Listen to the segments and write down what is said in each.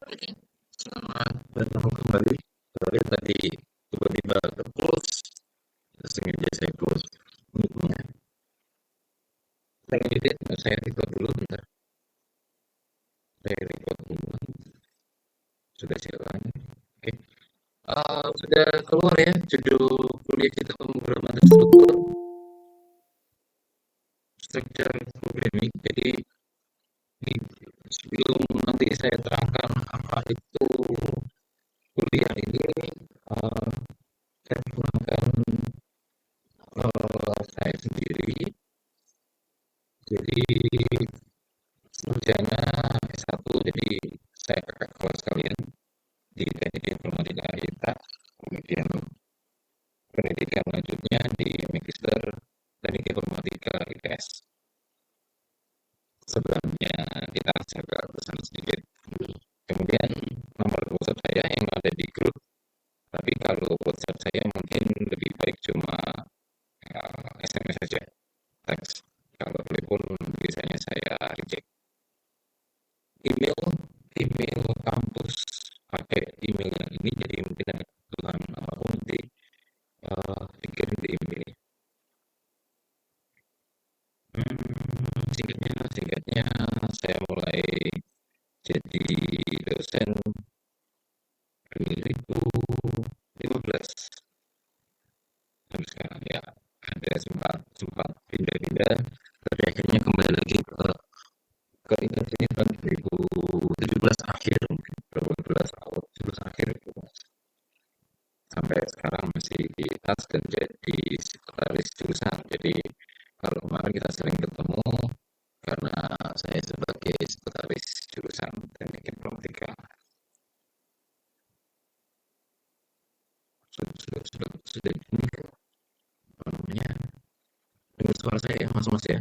Selamat bertemu kembali. Sorry tadi tiba-tiba ke-close, sengaja saya close mic-nya. Saya record dulu bentar. Saya record dulu. Sudah jalan. Oke. Sudah keluar ya judul kuliah kita pemrograman terstruktur, structure programming. Jadi sebelum nanti saya terangkan apa itu kuliah ini, eh, saya terangkan saya sendiri. Jadi sarjana S1, jadi saya kakak kelas kalian di Teknik Informatika ITA, kemudian pendidikan lanjutnya di Magister Teknik Informatika ITS. Sebelumnya kita jaga pesan sedikit. Kemudian nomor WhatsApp saya yang ada di grup, tapi kalau WhatsApp saya mungkin lebih baik cuma SMS saja, teks. Kalau telepon biasanya saya reject. Email, email kampus pakai email yang ini, jadi mungkin ada kebutuhan apapun nanti dikirim di email. Singkatnya saya mulai jadi dosen 2015 sampai sekarang ya, ada sempat sempat pindah-pindah, tapi akhirnya kembali lagi ke intensinya tahun 2017 akhir, mungkin 2017 awal 2017 akhir itu, sampai sekarang masih di tas dan jadi sekretaris jurusan. Jadi kalau kemarin kita sering ketemu karena saya sebagai sekretaris jurusan Teknik Informatika. Sudah ini apa namanya, dengar suara saya ya mas ya,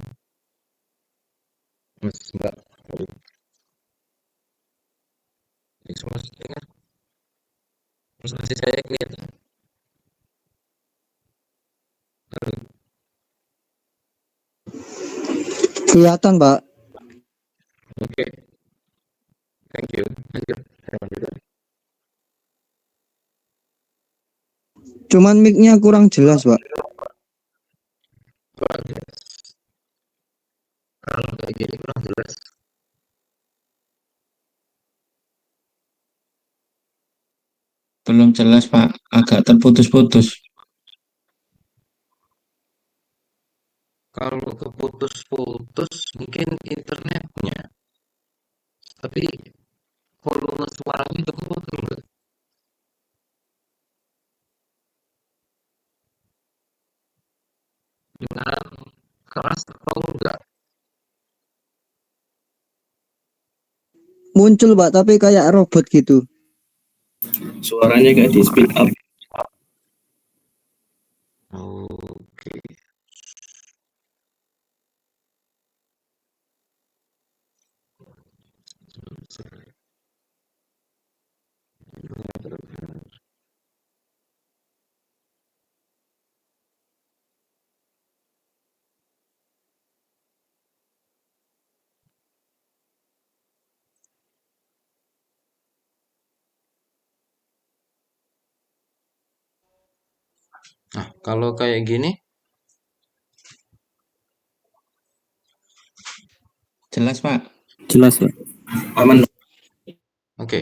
mas mbak. Ini suara saya dengar, presentasi saya kelihatan. Kelihatan, Pak. Oke, thank you, lanjut, saya lanjut lagi. Cuman mic-nya kurang jelas, Pak. Kurang jelas, kalau kayak gini kurang jelas. Belum jelas, Pak. Agak terputus-putus. Kalau keputus-putus mungkin internetnya, tapi volume suaranya cukup betul. Dengan keras atau enggak? Muncul, Pak, tapi kayak robot gitu. Suaranya kayak di speed up. Oke. Nah, kalau kayak gini, Jelas, Pak. Jelas, Pak. Aman. oke.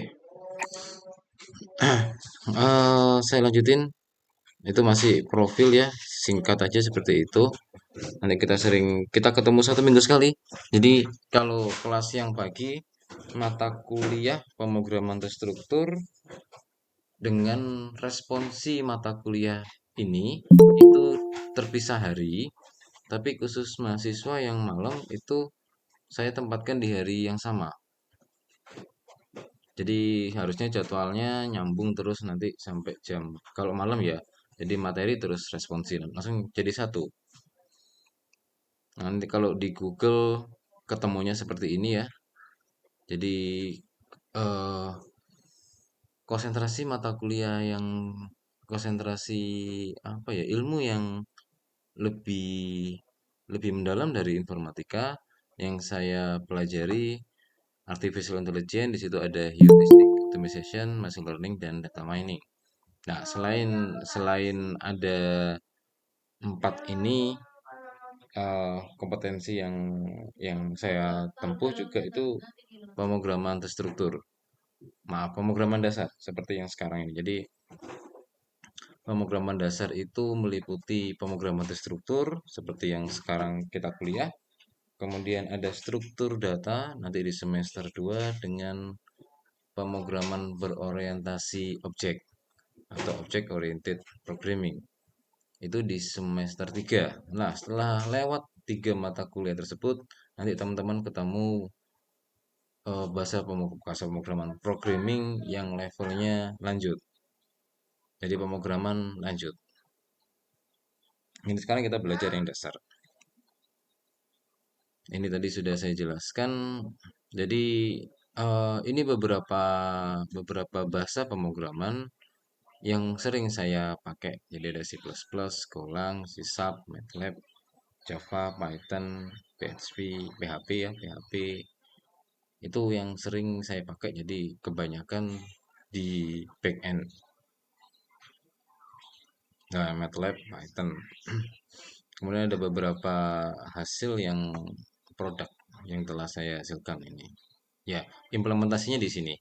Saya lanjutin. Itu masih profil ya, singkat aja seperti itu. Nanti kita ketemu 1 minggu sekali. Jadi kalau kelas yang pagi, mata kuliah pemrograman terstruktur dengan responsi mata kuliah ini itu terpisah hari, tapi khusus mahasiswa yang malam itu saya tempatkan di hari yang sama. Jadi harusnya jadwalnya nyambung terus nanti sampai jam, kalau malam ya, jadi materi terus responsi langsung jadi satu. Nanti kalau di Google ketemunya seperti ini ya. Jadi eh, konsentrasi mata kuliah yang konsentrasi apa ya, ilmu yang lebih lebih mendalam dari informatika yang saya pelajari, artificial intelligence, di situ ada heuristic optimization, machine learning, dan data mining. Nah, selain ada 4 ini, kompetensi yang saya tempuh juga itu pemrograman terstruktur. Maaf, pemrograman dasar seperti yang sekarang ini. Jadi, pemrograman dasar itu meliputi pemrograman terstruktur seperti yang sekarang kita kuliah. Kemudian ada struktur data nanti di semester 2 dengan pemrograman berorientasi objek atau object oriented programming. Itu di semester 3. Nah, setelah lewat 3 mata kuliah tersebut, nanti teman-teman ketemu bahasa pemrograman programming yang levelnya lanjut. Jadi pemrograman lanjut. Ini sekarang kita belajar yang dasar. Ini tadi sudah saya jelaskan. Jadi ini beberapa bahasa pemrograman yang sering saya pakai. Jadi ada C++, Golang, C#, MATLAB, Java, Python, PHP, PHP ya, PHP. Itu yang sering saya pakai. Jadi kebanyakan di back end. Nah, MATLAB, Python. Kemudian ada beberapa hasil yang produk yang telah saya hasilkan ini. Ya, implementasinya di sini.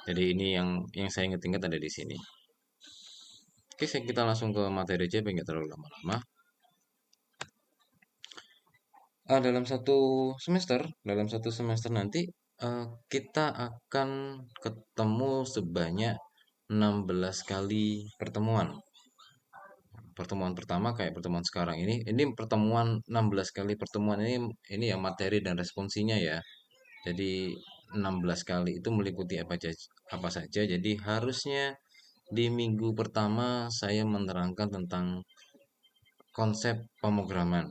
Jadi ini yang saya ingat-ingat ada di sini. Oke, kita langsung ke materi aja, biar nggak terlalu lama-lama. Dalam satu semester nanti kita akan ketemu sebanyak 16 kali pertemuan. Pertemuan pertama kayak pertemuan sekarang ini pertemuan 16 kali pertemuan ini ya materi dan responsinya ya. Jadi 16 kali itu meliputi apa saja. Jadi harusnya di minggu pertama saya menerangkan tentang konsep pemrograman.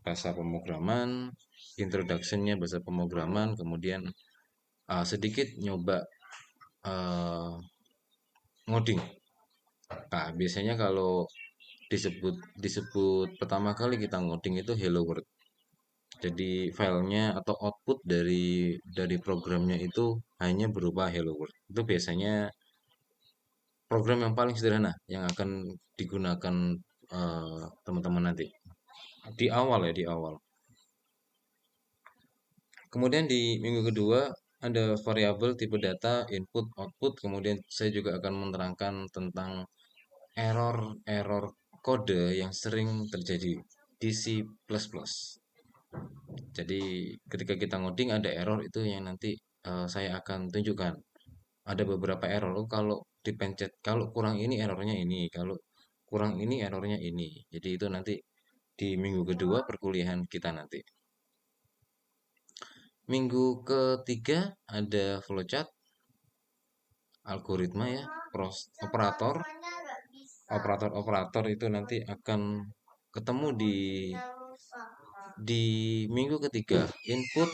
Bahasa pemrograman, introduction-nya bahasa pemrograman, kemudian sedikit nyoba ngoding. Nah, biasanya kalau disebut pertama kali kita ngoding itu hello world. Jadi filenya atau output dari programnya itu hanya berupa hello world. Itu biasanya program yang paling sederhana yang akan digunakan teman-teman nanti di awal ya, di awal. Kemudian di minggu kedua ada variabel tipe data input output. Kemudian saya juga akan menerangkan tentang error kode yang sering terjadi di C++. Jadi ketika kita ngoding ada error itu yang nanti saya akan tunjukkan. Ada beberapa error. Kalau dipencet, kalau kurang ini errornya ini, kalau kurang ini errornya ini. Jadi itu nanti di minggu kedua perkuliahan kita nanti. Minggu ketiga ada flowchart, algoritma ya, operator. Operator itu nanti akan ketemu di minggu ketiga. Input,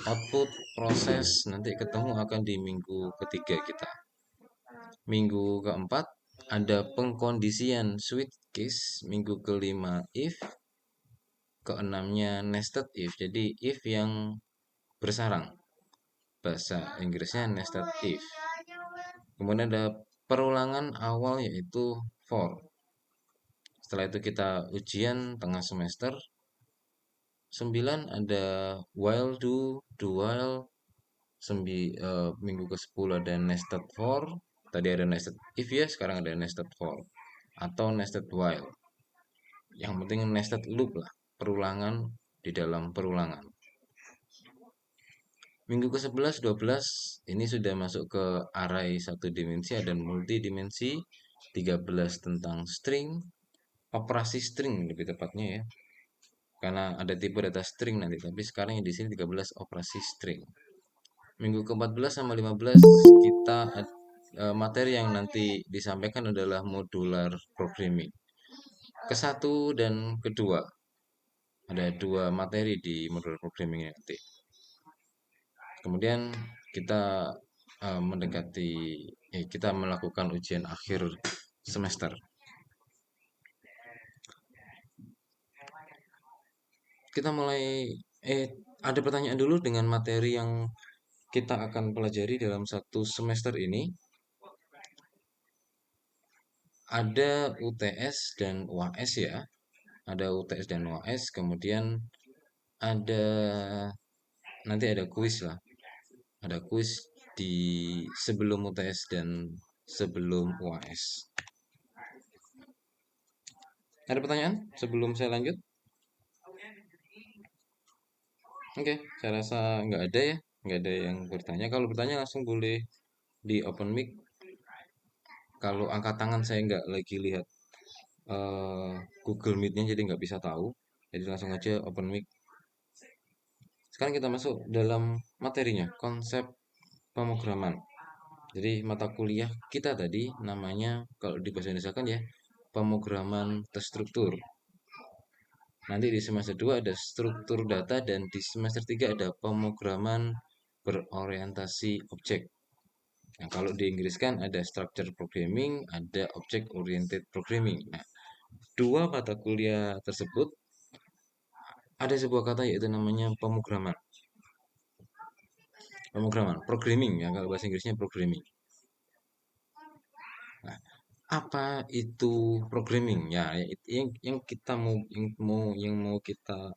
output, proses nanti ketemu akan di minggu ketiga kita. Minggu keempat ada pengkondisian switch case. Minggu kelima if. Keenamnya nested if. Jadi if yang bersarang. Bahasa Inggrisnya nested if. Kemudian ada perulangan awal yaitu for. Setelah itu kita ujian tengah semester. 9 ada while do while. Minggu ke-10 ada nested for. Tadi ada nested if ya, sekarang ada nested for atau nested while. Yang penting nested loop lah, perulangan di dalam perulangan. Minggu ke-11, 12 ini sudah masuk ke array satu dimensi dan multidimensi. 13 tentang string, operasi string lebih tepatnya ya. Karena ada tipe data string nanti, tapi sekarang di sini 13 operasi string. Minggu ke-14 sama 15 kita materi yang nanti disampaikan adalah modular programming. Ke-1 dan kedua. Ada 2 materi di modular programming nanti. Kemudian kita kita melakukan ujian akhir semester. Kita mulai ada pertanyaan dulu dengan materi yang kita akan pelajari dalam satu semester ini ada UTS dan UAS ya. Ada UTS dan UAS, kemudian ada nanti ada kuis lah. Ada kuis di sebelum UTS dan sebelum UAS. Ada pertanyaan sebelum saya lanjut? Oke, saya rasa nggak ada ya. Nggak ada yang bertanya. Kalau bertanya langsung boleh di open mic. Kalau angkat tangan saya nggak lagi lihat Google Meet-nya, jadi nggak bisa tahu. Jadi langsung aja open mic. Sekarang kita masuk dalam materinya, konsep pemrograman. Jadi mata kuliah kita tadi namanya kalau di bahasa Indonesia kan ya pemrograman terstruktur. Nanti di semester 2 ada struktur data dan di semester 3 ada pemrograman berorientasi objek. Nah, kalau di Inggris kan ada structure programming, ada object oriented programming. Nah, dua mata kuliah tersebut ada sebuah kata yaitu namanya pemrograman. Pemrograman, programming ya kalau bahasa Inggrisnya programming. Nah, apa itu programming? Ya, yang kita mau kita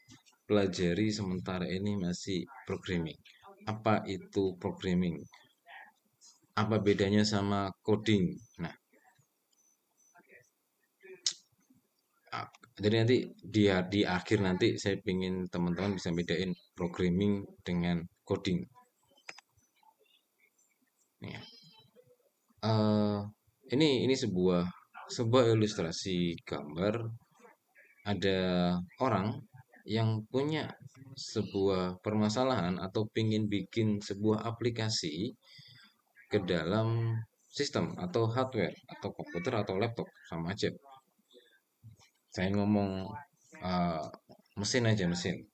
pelajari sementara ini masih programming. Apa itu programming? Apa bedanya sama coding? Nah, jadi nanti di akhir nanti saya ingin teman-teman bisa bedain programming dengan coding. Ya. Eh, ini sebuah ilustrasi gambar ada orang yang punya sebuah permasalahan atau ingin bikin sebuah aplikasi ke dalam sistem atau hardware atau komputer atau laptop sama aja. Saya ngomong uh, mesin aja mesin.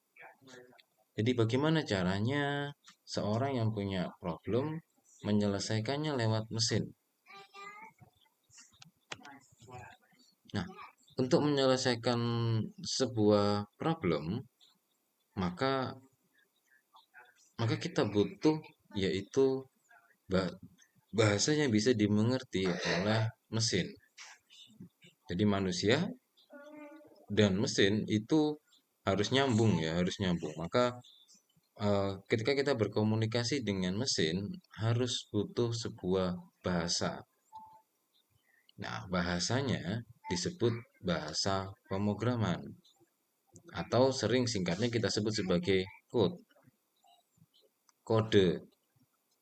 Jadi bagaimana caranya seorang yang punya problem menyelesaikannya lewat mesin? Nah, untuk menyelesaikan sebuah problem, maka maka kita butuh yaitu bahasa yang bisa dimengerti oleh mesin. Jadi manusia dan mesin itu harus nyambung ya, harus nyambung. Maka ketika kita berkomunikasi dengan mesin harus butuh sebuah bahasa. Nah, bahasanya disebut bahasa pemrograman atau sering singkatnya kita sebut sebagai kode.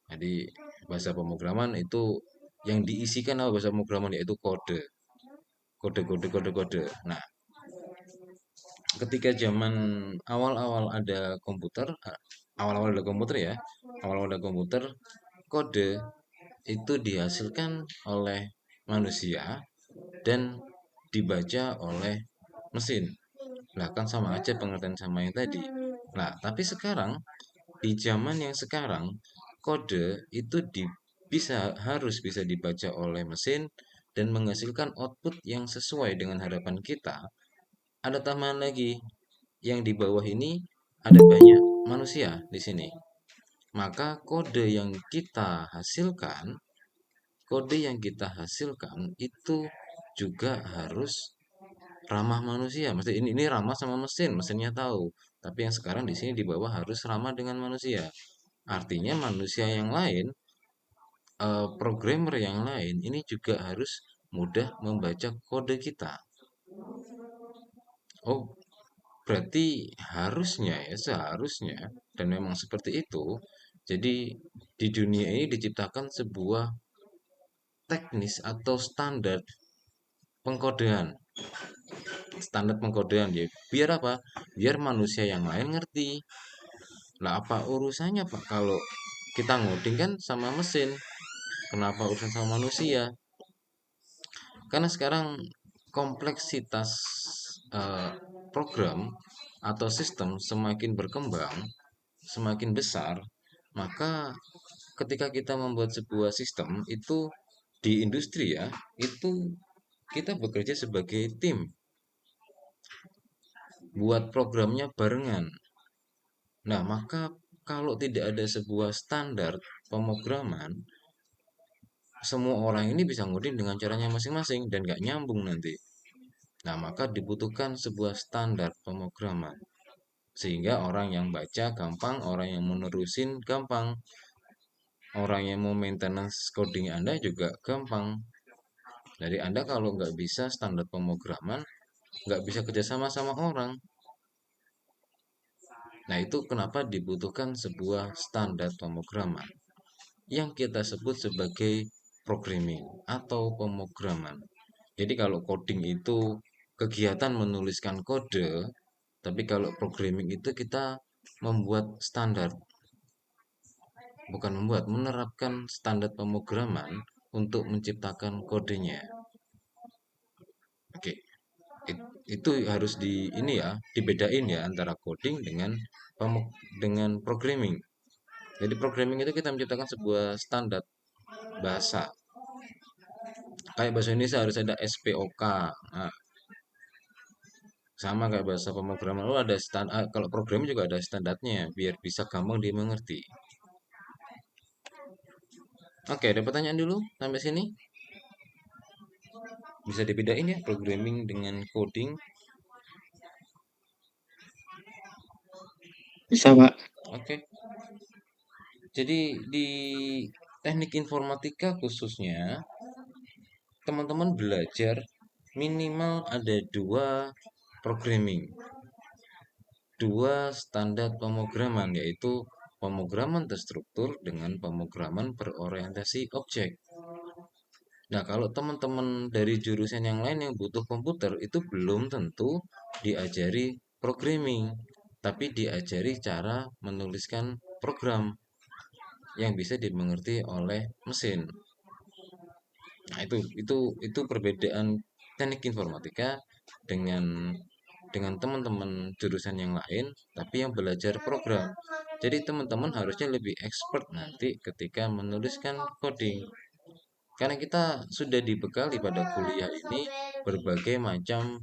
Jadi bahasa pemrograman itu yang diisikan oleh bahasa pemrograman yaitu kode. Kode. Nah, ketika zaman awal-awal ada komputer, awal-awal ada komputer ya, awal-awal ada komputer, kode itu dihasilkan oleh manusia dan dibaca oleh mesin. Lah kan sama aja pengertian sama yang tadi. Nah, tapi sekarang di zaman yang sekarang kode itu harus bisa dibaca oleh mesin dan menghasilkan output yang sesuai dengan harapan kita. Ada tambahan lagi, yang di bawah ini ada banyak manusia di sini. Maka kode yang kita hasilkan itu juga harus ramah manusia. Maksudnya ini ramah sama mesin, mesinnya tahu. Tapi yang sekarang di sini di bawah harus ramah dengan manusia. Artinya manusia yang lain, programmer yang lain ini juga harus mudah membaca kode kita. Oh, berarti seharusnya dan memang seperti itu. Jadi di dunia ini diciptakan sebuah teknis atau pengkodean. Standar pengkodean ya. Biar apa? Biar manusia yang lain ngerti. Lah apa urusannya Pak kalau kita ngoding kan sama mesin? Kenapa urusan sama manusia? Karena sekarang kompleksitas eh, program atau sistem semakin berkembang, semakin besar, maka ketika kita membuat sebuah sistem itu di industri ya, itu kita bekerja sebagai tim, buat programnya barengan. Nah, maka kalau tidak ada sebuah standar pemrograman, semua orang ini bisa ngoding dengan caranya masing-masing dan nggak nyambung nanti. Nah, maka dibutuhkan sebuah standar pemrograman. Sehingga orang yang baca gampang, orang yang menerusin gampang, orang yang mau maintenance coding Anda juga gampang. Jadi Anda kalau nggak bisa standar pemrograman, nggak bisa kerjasama sama orang. Nah, itu kenapa dibutuhkan sebuah standar pemrograman yang kita sebut sebagai programming atau pemrograman. Jadi kalau coding itu kegiatan menuliskan kode, tapi kalau programming itu kita membuat standar, bukan membuat, menerapkan standar pemrograman untuk menciptakan kodenya. Oke, itu harus dibedain ya antara coding dengan programming. Jadi programming itu kita menciptakan sebuah standar bahasa. Kayak bahasa Indonesia harus ada SPOK. Nah, sama kayak bahasa pemrograman. Ada standar. Kalau programming juga ada standarnya biar bisa gampang dimengerti. Oke, ada pertanyaan dulu sampai sini? Bisa dibedain ya programming dengan coding? Bisa, Pak. Oke. Jadi di teknik informatika khususnya, teman-teman belajar minimal ada dua programming, dua standar pemrograman, yaitu pemrograman terstruktur dengan pemrograman berorientasi objek. Nah, kalau teman-teman dari jurusan yang lain yang butuh komputer, itu belum tentu diajari programming, tapi diajari cara menuliskan program yang bisa dimengerti oleh mesin. Nah, itu perbedaan teknik informatika dengan teman-teman jurusan yang lain, tapi yang belajar program. Jadi teman-teman harusnya lebih expert nanti ketika menuliskan coding. Karena kita sudah dibekali pada kuliah ini berbagai macam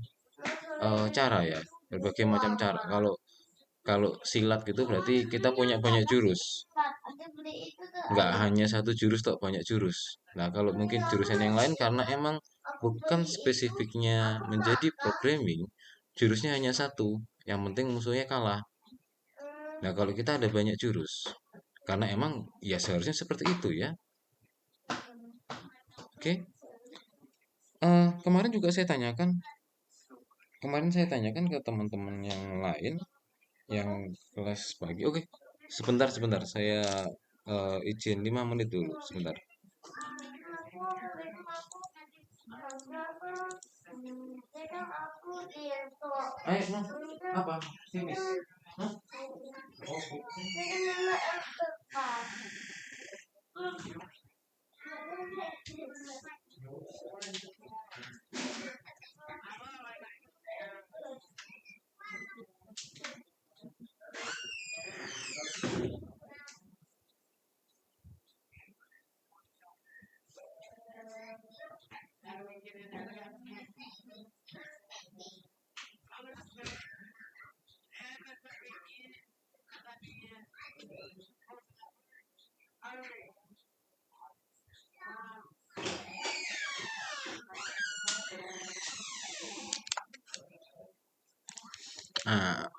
cara ya, berbagai macam cara. Kalau kalau silat gitu berarti kita punya banyak jurus. Nggak hanya satu jurus toh, banyak jurus. Nah, kalau mungkin jurusan yang lain karena emang bukan spesifiknya menjadi programming, jurusnya hanya satu. Yang penting musuhnya kalah. Nah, kalau kita ada banyak jurus. Karena emang ya seharusnya seperti itu ya. Oke. Kemarin juga saya tanyakan ke teman-teman yang lain yang kelas pagi. Oke, sebentar sebentar. Saya izin 5 menit dulu, sebentar. Ayo, Mas. Apa? Simis. Hah?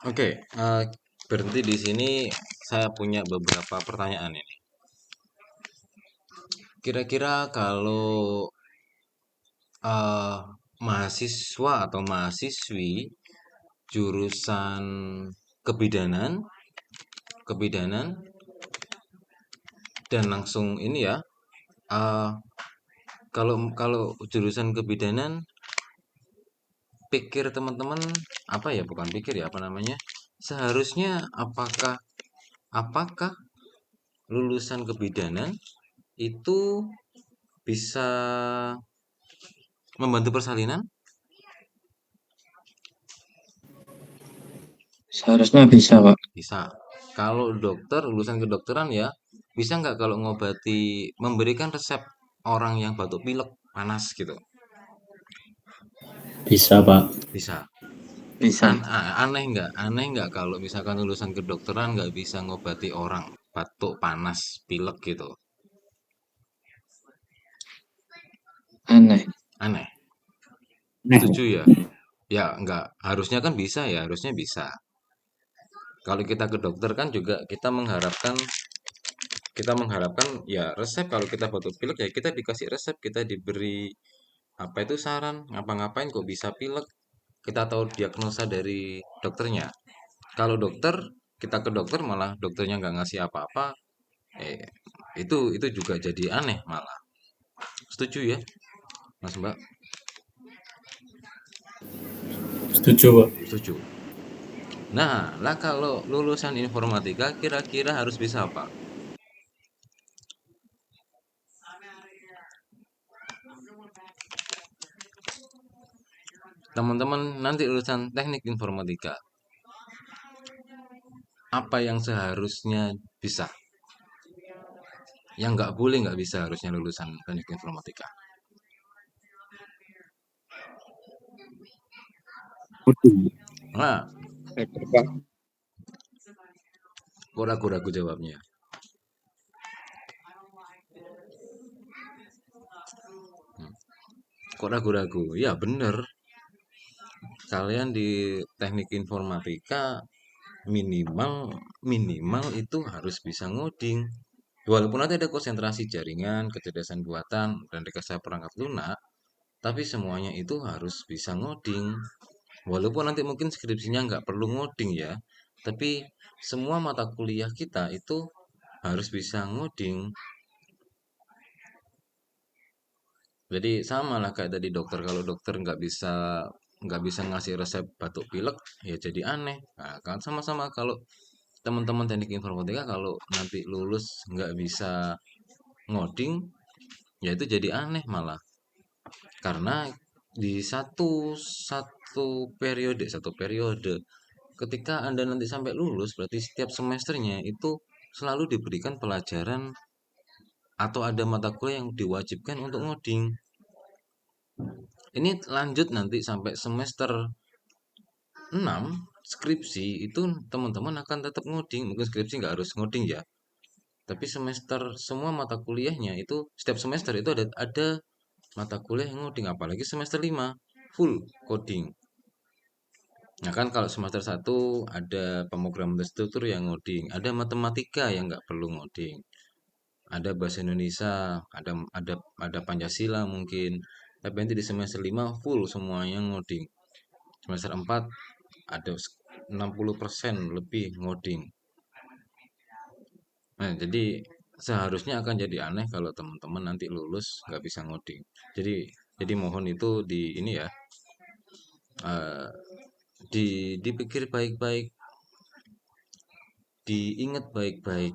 Oke. Berhenti di sini. Saya punya beberapa pertanyaan ini. Kira-kira kalau eh, mahasiswa atau mahasiswi jurusan kebidanan, kebidanan dan langsung ini ya, eh, kalau kalau jurusan kebidanan, pikir teman-teman apa ya? Bukan pikir ya, apa namanya? Seharusnya apakah lulusan kebidanan itu bisa membantu persalinan? Seharusnya bisa, Pak. Bisa. Kalau dokter, lulusan kedokteran ya, bisa nggak kalau memberikan resep orang yang batuk pilek panas gitu? Bisa, Pak. Bisa. Bisa. Aneh nggak kalau misalkan lulusan kedokteran nggak bisa ngobati orang batuk, panas, pilek gitu. Aneh. Aneh. Nah, Setuju ya? Ya nggak. Harusnya kan bisa ya, harusnya bisa. Kalau kita ke dokter kan juga kita mengharapkan ya resep. Kalau kita batuk pilek ya kita dikasih resep, kita diberi apa itu saran ngapa-ngapain kok bisa pilek. Kita tahu diagnosa dari dokternya. Kalau dokter, kita ke dokter malah dokternya nggak ngasih apa-apa, eh, itu juga jadi aneh malah. Setuju ya, Mas Mbak? Setuju, Pak. Setuju. Nah, lah kalau lulusan informatika kira-kira harus bisa apa? Teman-teman nanti lulusan teknik informatika, apa yang seharusnya bisa? Yang nggak boleh nggak bisa harusnya lulusan teknik informatika. coding. Nah, Hacker, Pak. kok ragu-ragu jawabnya? Hmm, Kok ragu-ragu? Ya bener, kalian di teknik informatika minimal minimal itu harus bisa ngoding. Walaupun nanti ada konsentrasi jaringan, kecerdasan buatan, dan rekayasa perangkat lunak, tapi semuanya itu harus bisa ngoding. Walaupun nanti mungkin skripsinya nggak perlu ngoding ya, tapi semua mata kuliah kita itu harus bisa ngoding. Jadi sama lah kayak tadi dokter, kalau dokter nggak bisa ngasih resep batuk pilek, ya jadi aneh. Nah, kan sama-sama kalau teman-teman teknik informatika kalau nanti lulus nggak bisa ngoding, ya itu jadi aneh malah. Karena di satu periode ketika Anda nanti sampai lulus, berarti setiap semesternya itu selalu diberikan pelajaran atau ada mata kuliah yang diwajibkan untuk ngoding. Ini lanjut nanti sampai semester 6 skripsi itu teman-teman akan tetap ngoding. Mungkin skripsi nggak harus ngoding ya. Tapi semester semua mata kuliahnya itu setiap semester itu ada mata kuliah yang ngoding, apalagi semester 5 full coding. Nah kan kalau semester satu ada pemrograman terstruktur yang ngoding, ada matematika yang nggak perlu ngoding, ada bahasa Indonesia, ada Pancasila mungkin. Tapi nanti di semester 5 full semuanya ngoding. Semester 4 ada 60% lebih ngoding. Nah, jadi seharusnya akan jadi aneh kalau teman-teman nanti lulus nggak bisa ngoding. Jadi mohon itu di ini ya, eh, dipikir baik-baik, diingat baik-baik.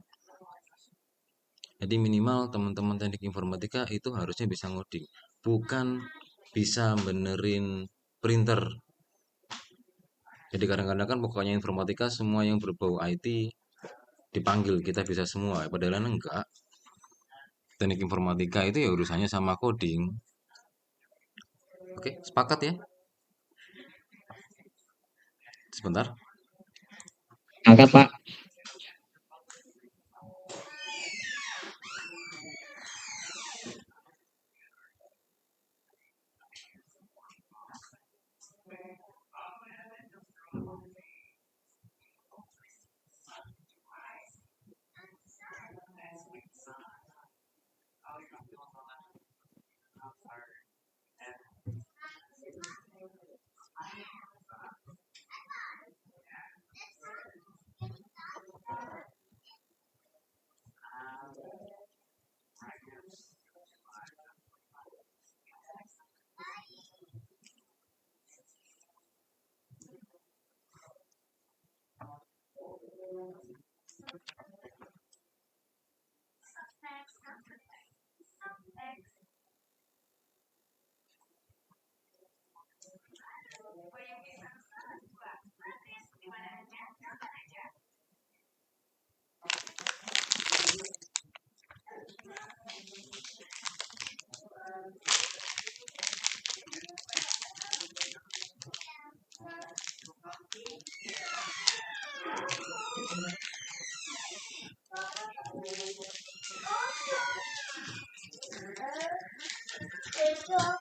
Jadi minimal teman-teman teknik informatika itu harusnya bisa ngoding, bukan bisa benerin printer. Jadi kadang-kadang kan pokoknya informatika semua yang berbau IT dipanggil kita bisa semua, padahal enggak. Teknik informatika itu ya urusannya sama coding. Oke, sepakat ya? Sebentar. Angkat, Pak.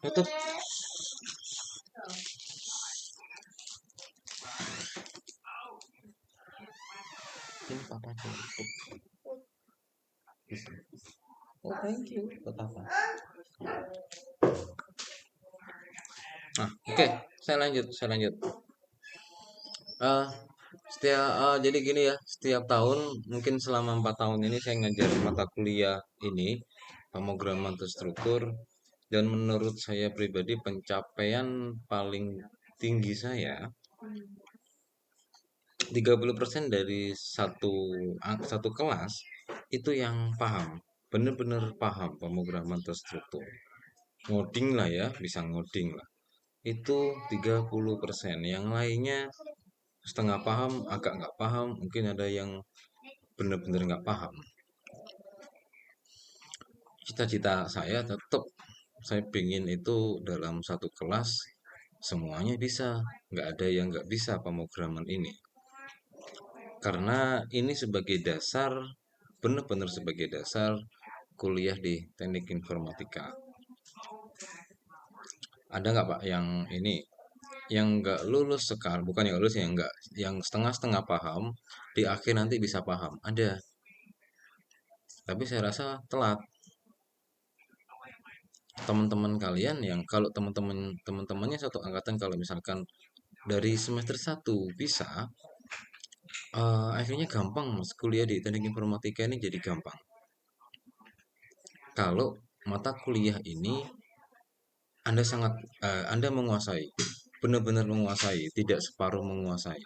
Tutup. Ini papa tutup. Oh, thank you. Buat apa? Nah, oke, saya lanjut. Eh, jadi gini ya, setiap tahun mungkin selama 4 tahun ini saya ngajar mata kuliah ini pemrograman terstruktur, dan menurut saya pribadi pencapaian paling tinggi saya 30% dari satu kelas itu yang paham, bener-bener paham pemrograman terstruktur. Ngoding lah ya, bisa ngoding lah. Itu 30%. Yang lainnya setengah paham, agak nggak paham, mungkin ada yang bener-bener nggak paham. Cita-cita saya tetap, saya pingin itu dalam satu kelas semuanya bisa, nggak ada yang nggak bisa pemrograman ini. Karena ini sebagai dasar, benar-benar sebagai dasar kuliah di teknik informatika. Ada nggak Pak yang ini, yang nggak lulus sekarang, bukan yang lulus, yang nggak, yang setengah-setengah paham, di akhir nanti bisa paham? Ada, tapi saya rasa telat. Teman-teman kalian yang, kalau teman-temannya satu angkatan, kalau misalkan dari semester 1 bisa, akhirnya gampang mas, kuliah di teknik informatika ini jadi gampang. Kalau mata kuliah ini Anda menguasai, benar-benar menguasai, tidak separuh menguasai.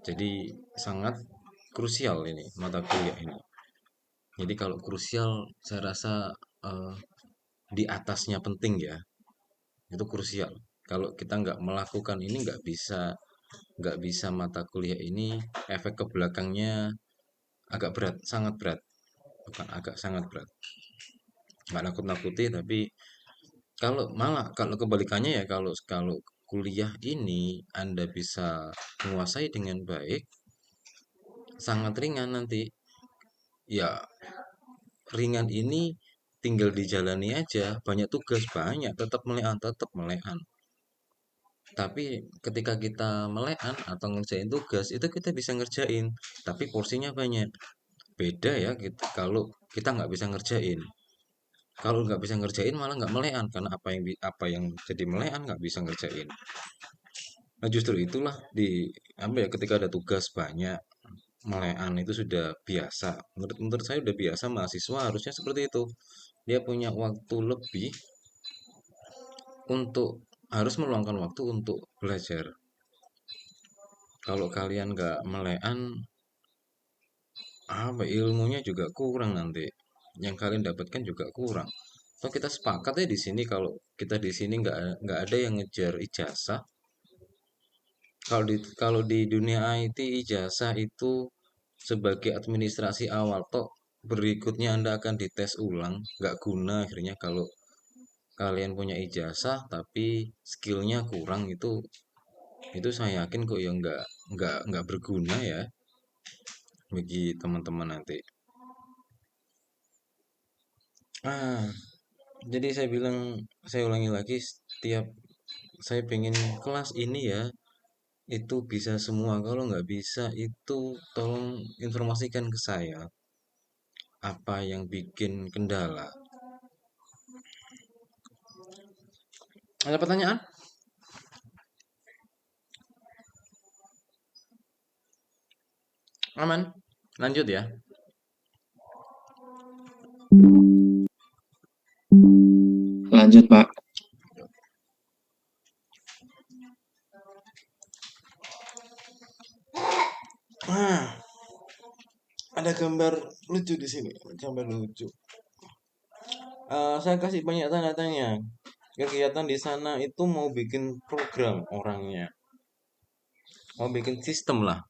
Jadi sangat krusial ini mata kuliah ini. Jadi kalau krusial, saya rasa eh, di atasnya penting ya, itu krusial. Kalau kita nggak melakukan ini, nggak bisa mata kuliah ini, efek ke belakangnya agak berat, sangat berat. Bukan agak, sangat berat. Nggak nakut-nakuti, tapi kalau kebalikannya ya, kalau kalau kuliah ini Anda bisa menguasai dengan baik, sangat ringan nanti. Ya, ringan ini tinggal dijalani aja, banyak tugas, banyak, tetap melekan. Tapi ketika kita melekan atau ngerjain tugas, itu kita bisa ngerjain, tapi porsinya banyak. Beda ya kita, kalau kita nggak bisa ngerjain. Kalau nggak bisa ngerjain malah nggak melekan, karena apa yang jadi melekan nggak bisa ngerjain. Nah justru itulah apa ya, ketika ada tugas banyak, melekan itu sudah biasa. Menurut saya udah biasa, mahasiswa harusnya seperti itu. Dia punya waktu lebih untuk, harus meluangkan waktu untuk belajar. Kalau kalian nggak melekan, apa ilmunya juga kurang nanti. Yang kalian dapatkan juga kurang. So kita sepakat ya di sini, kalau kita di sini nggak ada yang ngejar ijazah. Kalau di dunia IT, ijazah itu sebagai administrasi awal toh. Berikutnya Anda akan dites ulang, nggak guna akhirnya kalau kalian punya ijazah tapi skillnya kurang. Itu saya yakin kok ya nggak berguna ya bagi teman-teman nanti. Ah, jadi saya ulangi lagi, setiap saya pengen kelas ini ya itu bisa semua. Kalau nggak bisa itu tolong informasikan ke saya apa yang bikin kendala. Ada pertanyaan? Aman? Lanjut ya. Lanjut, Pak. Ah, ada gambar lucu di sini, gambar lucu. Saya kasih banyak tanda tanya. Kegiatan di sana itu mau bikin program orangnya, mau bikin sistem lah.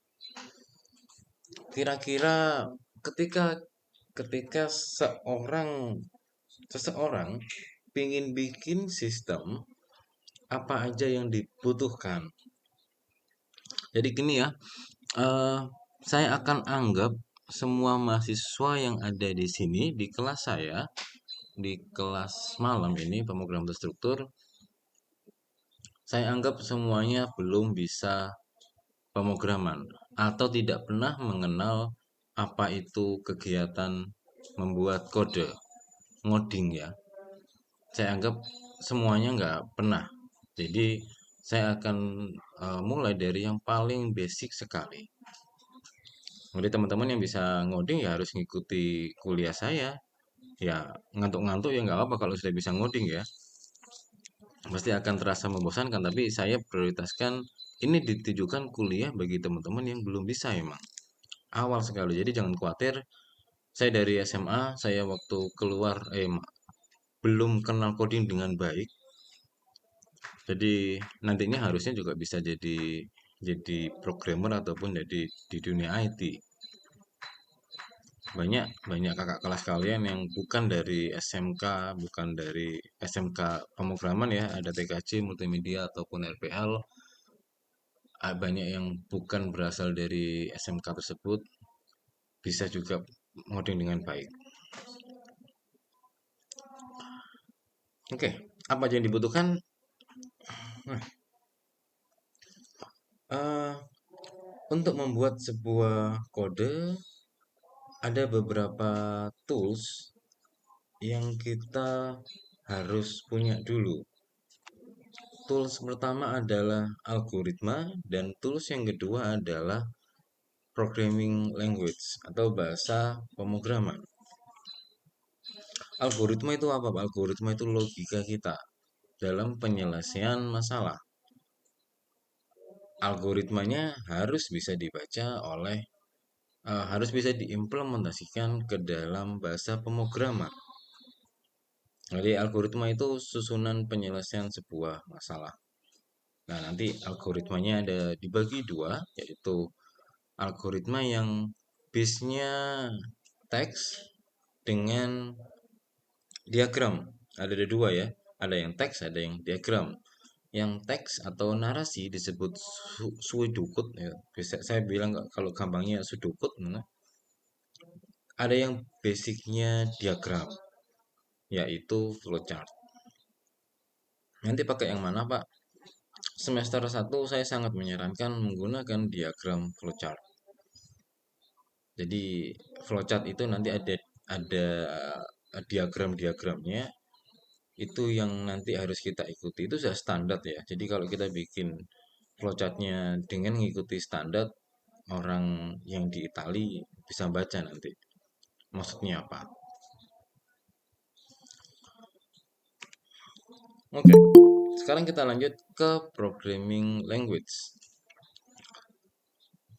Kira-kira ketika ketika seseorang ingin bikin sistem, apa aja yang dibutuhkan? Jadi gini ya, eh, saya akan anggap semua mahasiswa yang ada di sini di kelas saya, di kelas malam ini pemrograman terstruktur, saya anggap semuanya belum bisa pemrograman atau tidak pernah mengenal apa itu kegiatan membuat kode, ngoding ya. Saya anggap semuanya nggak pernah. Jadi saya akan mulai dari yang paling basic sekali. Jadi teman-teman yang bisa ngoding ya harus ngikuti kuliah saya. Ya ngantuk-ngantuk ya nggak apa kalau sudah bisa ngoding ya. Pasti akan terasa membosankan, tapi saya prioritaskan ini ditujukan kuliah bagi teman-teman yang belum bisa emang. Awal sekali, jadi jangan khawatir. Saya dari SMA, saya waktu keluar belum kenal coding dengan baik. Jadi nantinya harusnya juga bisa jadi programmer ataupun jadi di dunia IT. Banyak banyak kakak kelas kalian yang bukan dari SMK, bukan dari SMK pemrograman ya, ada TKJ, multimedia ataupun RPL. Banyak yang bukan berasal dari SMK tersebut bisa juga ngoding dengan baik. Oke, apa aja yang dibutuhkan? Nah, eh, untuk membuat sebuah kode ada beberapa tools yang kita harus punya dulu. Tools pertama adalah algoritma dan tools yang kedua adalah programming language atau bahasa pemrograman. Algoritma itu apa? Algoritma itu logika kita dalam penyelesaian masalah. Algoritmanya harus bisa dibaca oleh harus bisa diimplementasikan ke dalam bahasa pemrograman. Jadi algoritma itu susunan penyelesaian sebuah masalah. Nah, nanti algoritmanya ada dibagi dua, yaitu algoritma yang base-nya teks dengan diagram. Ada dua ya, ada yang teks, ada yang diagram. Yang teks atau narasi disebut sudokut ya. Bisa saya bilang kalau gampangnya sudokut. Nah, ada yang basicnya diagram, yaitu flowchart. Nanti pakai yang mana, Pak? Semester 1 saya sangat menyarankan menggunakan diagram flowchart. Jadi flowchart itu nanti ada diagram-diagramnya, itu yang nanti harus kita ikuti. Itu sudah standar ya. Jadi kalau kita bikin flowchartnya dengan mengikuti standar, orang yang di Itali bisa baca nanti maksudnya apa. Oke, sekarang kita lanjut ke programming language.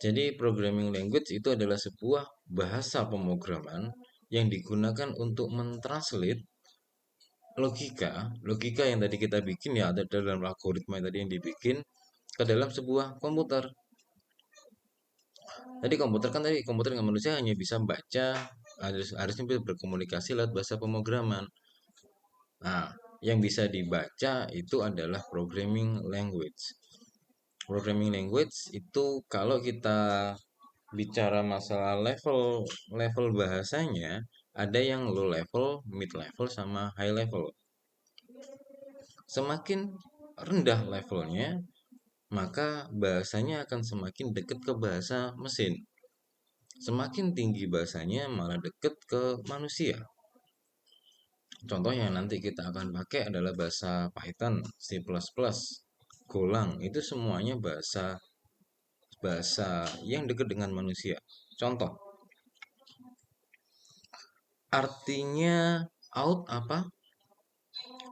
Jadi programming language itu adalah sebuah bahasa pemrograman yang digunakan untuk mentranslate logika yang tadi kita bikin ya, ada dalam algoritma yang tadi yang dibikin ke dalam sebuah komputer. Tadi komputer dengan manusia hanya bisa baca, harusnya bisa berkomunikasi lewat bahasa pemrograman. Nah, yang bisa dibaca itu adalah programming language. Programming language itu kalau kita bicara masalah level bahasanya, ada yang low level, mid level, sama high level. Semakin rendah levelnya, maka bahasanya akan semakin dekat ke bahasa mesin. Semakin tinggi bahasanya malah dekat ke manusia. Contoh yang nanti kita akan pakai adalah bahasa Python, C++, Golang. Itu semuanya bahasa bahasa yang dekat dengan manusia. Contoh, artinya out apa?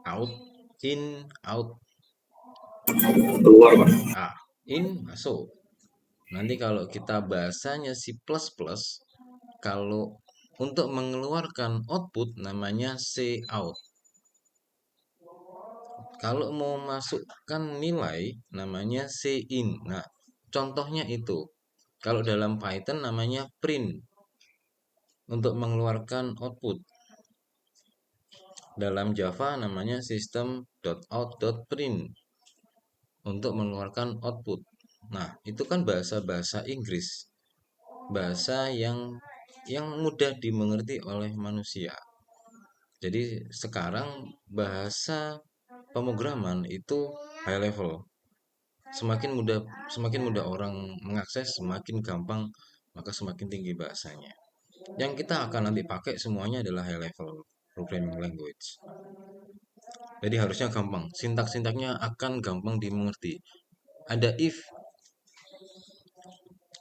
Out, in, out. Keluar, Pak. In masuk. Nanti kalau kita bahasanya C++, kalau untuk mengeluarkan output namanya C out. Kalau mau masukkan nilai namanya C in. Nah, contohnya itu. Kalau dalam Python namanya print untuk mengeluarkan output. Dalam Java namanya system.out.print untuk mengeluarkan output. Nah, itu kan bahasa-bahasa Inggris, bahasa yang mudah dimengerti oleh manusia. Jadi sekarang bahasa pemrograman itu high level. Semakin mudah orang mengakses, semakin gampang, maka semakin tinggi bahasanya. Yang kita akan nanti pakai semuanya adalah high level programming language. Jadi harusnya gampang. Sintak-sintaknya akan gampang dimengerti. Ada if.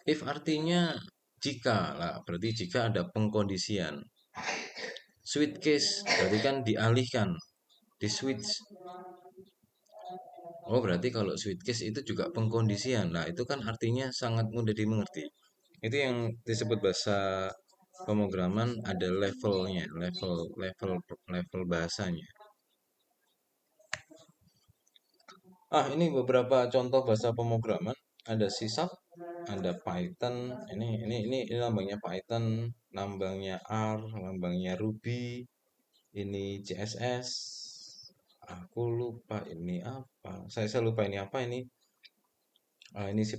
If artinya jika lah, berarti jika ada pengkondisian. Switch case berarti kan dialihkan, di switch. Oh, berarti kalau switch case itu juga pengkondisian. Nah, itu kan artinya sangat mudah dimengerti. Itu yang disebut bahasa pemrograman, ada levelnya, level level level bahasanya. Ini beberapa contoh bahasa pemrograman. Ada C#, ada Python. Ini lambangnya Python, lambangnya R, lambangnya Ruby. Ini CSS. Aku lupa ini apa. Saya lupa ini apa ini. Ini C++,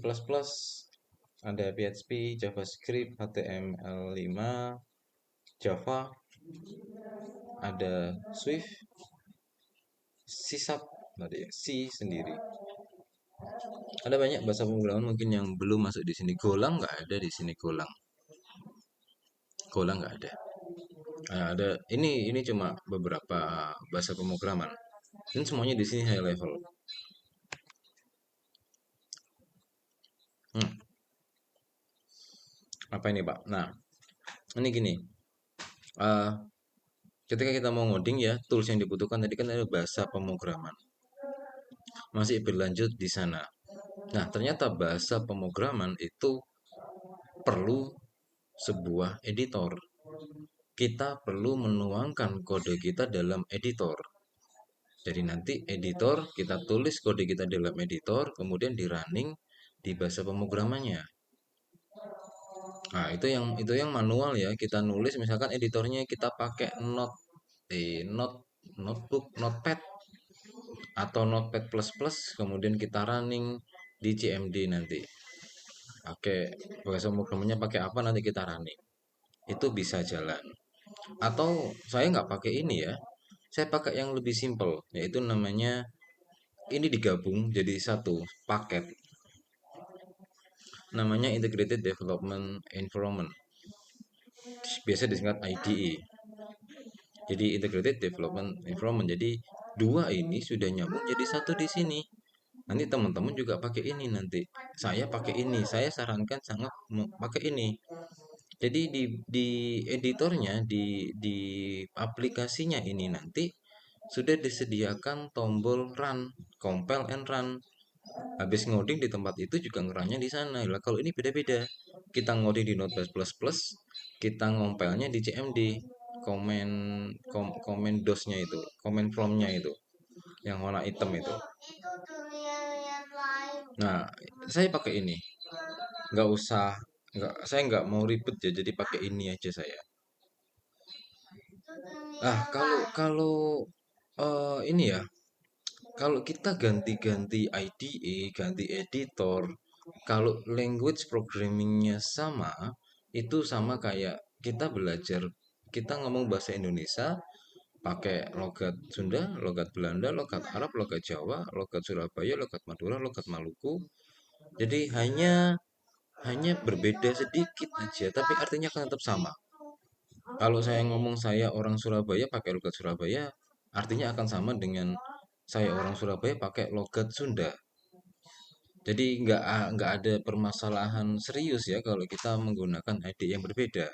ada PHP, JavaScript, HTML5, Java, ada Swift, C# tadi ya, C sendiri. Ada banyak bahasa pemrograman mungkin yang belum masuk di sini. Golang nggak ada di sini, Golang. Golang nggak ada. Ada ini cuma beberapa bahasa pemrograman. Dan semuanya di sini high level. Hmm, apa ini Pak? Nah, ini gini. eh, Ketika kita mau ngoding ya, tools yang dibutuhkan tadi kan ada bahasa pemrograman. Masih berlanjut di sana. Nah, ternyata bahasa pemrograman itu perlu sebuah editor. Kita perlu menuangkan kode kita dalam editor. Jadi nanti editor, kita tulis kode kita dalam editor, kemudian di running di bahasa pemrogramannya. Nah, itu yang manual ya. Kita nulis misalkan editornya kita pakai notebook, notepad atau notepad plus plus, kemudian kita running di CMD nanti. Pakai bahasa pemrogramannya pakai apa nanti kita running. Itu bisa jalan. Atau saya nggak pakai ini ya. Saya pakai yang lebih simple, yaitu namanya ini digabung jadi satu paket. Namanya Integrated Development Environment. Biasa disingkat IDE. Jadi Integrated Development Environment. Jadi dua ini sudah nyambung jadi satu di sini. Nanti teman-teman juga pakai ini nanti. Saya pakai ini. Saya sarankan sangat pakai ini. Jadi di editornya, di aplikasinya ini nanti sudah disediakan tombol run, compile and run. Habis ngoding di tempat itu juga ngeranya di sana. Lah kalau ini beda-beda. Kita ngoding di Notepad++, kita ngompelnya di CMD, komen DOS-nya itu, komen from-nya itu, yang warna hitam itu. Nah, saya pakai ini. Nggak usah, saya nggak mau ribet ya, jadi pakai ini aja saya. Kalau kalau ini ya, kalau kita ganti-ganti IDE, ganti editor, kalau language programmingnya sama, itu sama kayak kita belajar, kita ngomong bahasa Indonesia, pakai logat Sunda, logat Belanda, logat Arab, logat Jawa, logat Surabaya, logat Madura, logat Maluku. Jadi hanya berbeda sedikit aja, tapi artinya akan tetap sama. Kalau saya ngomong saya orang Surabaya pakai logat Surabaya, artinya akan sama dengan saya orang Surabaya pakai logat Sunda. Jadi nggak ada permasalahan serius ya kalau kita menggunakan ID yang berbeda.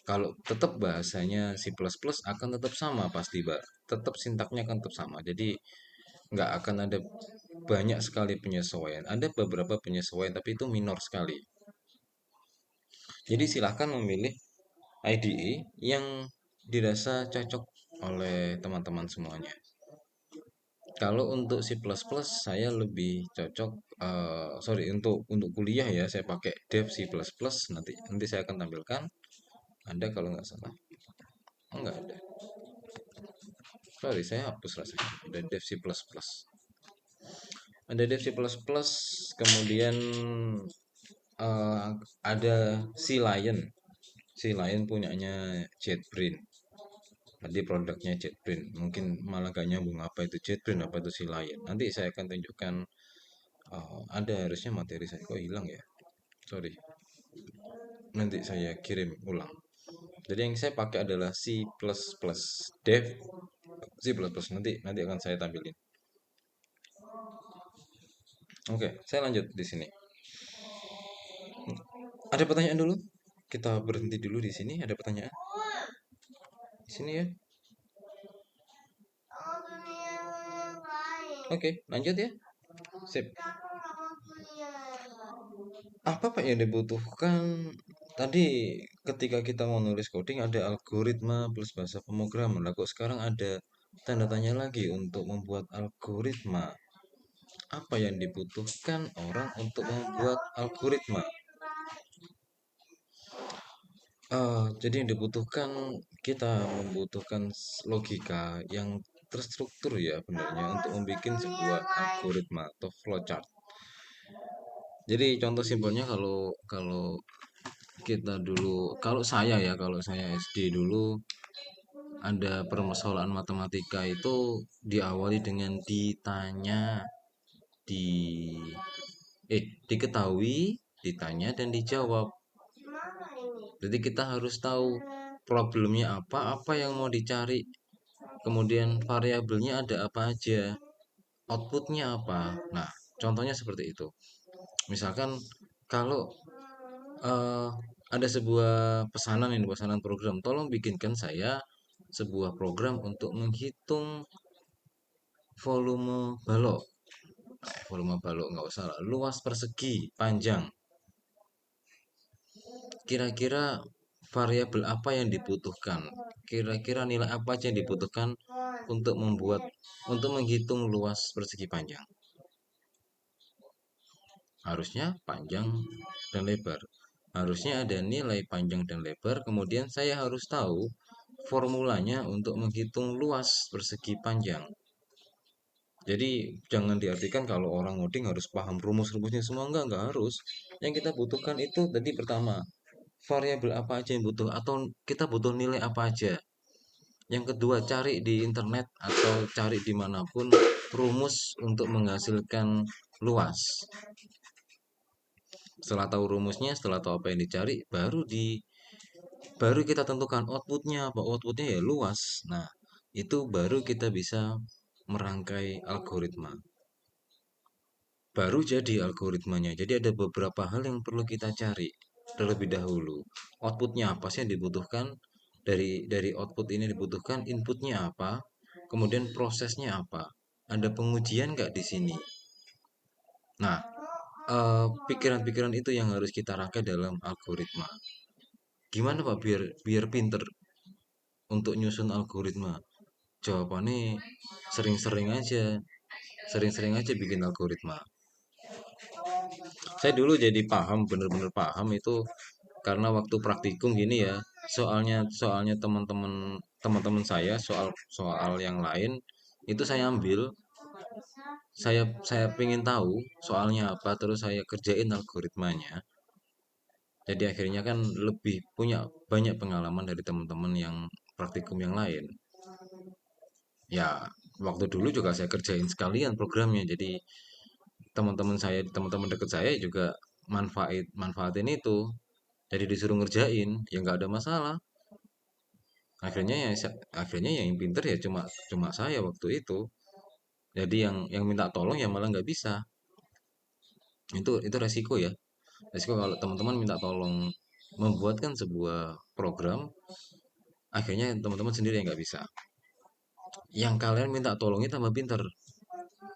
Kalau tetap bahasanya C++ akan tetap sama pasti, Mbak. Tetap sintaknya akan tetap sama. Jadi nggak akan ada banyak sekali penyesuaian. Ada beberapa penyesuaian, tapi itu minor sekali. Jadi silahkan memilih IDE yang dirasa cocok oleh teman-teman semuanya. Kalau untuk C++ saya lebih cocok, sorry, untuk kuliah ya saya pakai Dev C++. Nanti saya akan tampilkan. Ada kalau nggak salah. Oh, nggak ada. Sorry, saya hapus rasanya. Ada Dev C++. ada Dev C++, kemudian ada Sea Lion. Sea Lion punyanya JetBrains. Tadi produknya JetBrains. Mungkin malah gak nyambung apa itu JetBrains, apa itu Sea Lion. Nanti saya akan tunjukkan. Ada harusnya materi saya kok hilang ya. Sorry. Nanti saya kirim ulang. Jadi yang saya pakai adalah C++, Dev C++. Nanti akan saya tampilin. Oke, saya lanjut di sini. Ada pertanyaan dulu? Kita berhenti dulu di sini. Ada pertanyaan? Di sini ya. Oke, lanjut ya. Sip. Apa Pak yang dibutuhkan? Tadi ketika kita mau nulis coding ada algoritma plus bahasa pemrograman. Lah kok sekarang ada tanda tanya lagi untuk membuat algoritma. Apa yang dibutuhkan orang untuk membuat algoritma? Jadi yang dibutuhkan, kita membutuhkan logika yang terstruktur ya benarnya untuk membuat sebuah algoritma atau flowchart. Jadi contoh simpelnya kalau kalau kita dulu, kalau saya SD dulu ada permasalahan matematika itu diawali dengan di diketahui, ditanya dan dijawab. Jadi kita harus tahu problemnya apa yang mau dicari, kemudian variabelnya ada apa aja, outputnya apa. Nah, contohnya seperti itu. Misalkan kalau eh, ada sebuah pesanan program, tolong bikinkan saya sebuah program untuk menghitung volume balok. Volume balok nggak usah lah, luas persegi panjang. Kira-kira variabel apa yang dibutuhkan? Kira-kira nilai apa aja yang dibutuhkan untuk menghitung luas persegi panjang? Harusnya panjang dan lebar. Harusnya ada nilai panjang dan lebar, kemudian saya harus tahu formulanya untuk menghitung luas persegi panjang. Jadi jangan diartikan kalau orang ngoding harus paham rumus-rumusnya semua, enggak harus. Yang kita butuhkan itu tadi pertama, variabel apa aja yang butuh atau kita butuh nilai apa aja. Yang kedua, cari di internet atau cari dimanapun rumus untuk menghasilkan luas. Setelah tahu rumusnya, setelah tahu apa yang dicari, baru kita tentukan outputnya apa. Outputnya ya luas. Nah, itu baru kita bisa merangkai algoritma. Baru jadi algoritmanya. Jadi ada beberapa hal yang perlu kita cari terlebih dahulu. Outputnya apa sih yang dibutuhkan? Dari output ini dibutuhkan inputnya apa? Kemudian prosesnya apa? Ada pengujian nggak di sini? Nah, pikiran-pikiran itu yang harus kita rangkai dalam algoritma. Gimana Pak biar biar pinter untuk nyusun algoritma? Jawabannya sering-sering aja, sering-sering aja bikin algoritma. Saya dulu jadi paham, bener-bener paham itu karena waktu praktikum gini ya. Soalnya teman-teman saya soal yang lain itu saya ambil, saya pengen tahu soalnya apa, terus saya kerjain algoritmanya. Jadi akhirnya kan lebih punya banyak pengalaman dari teman-teman yang praktikum yang lain. Ya, waktu dulu juga saya kerjain sekalian programnya. Jadi teman-teman dekat saya juga manfaatin itu. Jadi disuruh ngerjain, ya nggak ada masalah. Akhirnya ya akhirnya yang pinter ya cuma cuma saya waktu itu. Jadi yang minta tolong ya malah nggak bisa. Itu resiko ya. Resiko kalau teman-teman minta tolong membuatkan sebuah program, akhirnya teman-teman sendiri yang nggak bisa. Yang kalian minta tolongnya tambah pinter.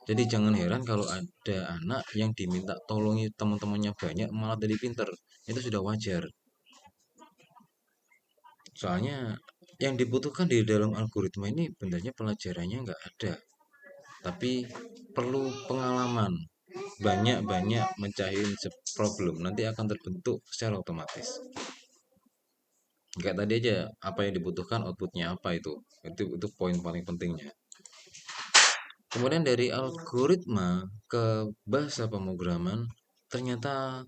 Jadi jangan heran kalau ada anak yang diminta tolongi teman-temannya banyak malah jadi pinter. Itu sudah wajar. Soalnya yang dibutuhkan di dalam algoritma ini benarnya pelajarannya nggak ada. Tapi perlu pengalaman. Banyak-banyak mencahin problem. Nanti akan terbentuk secara otomatis. Kayak tadi aja, apa yang dibutuhkan, outputnya apa itu. Itu poin paling pentingnya. Kemudian dari algoritma ke bahasa pemrograman ternyata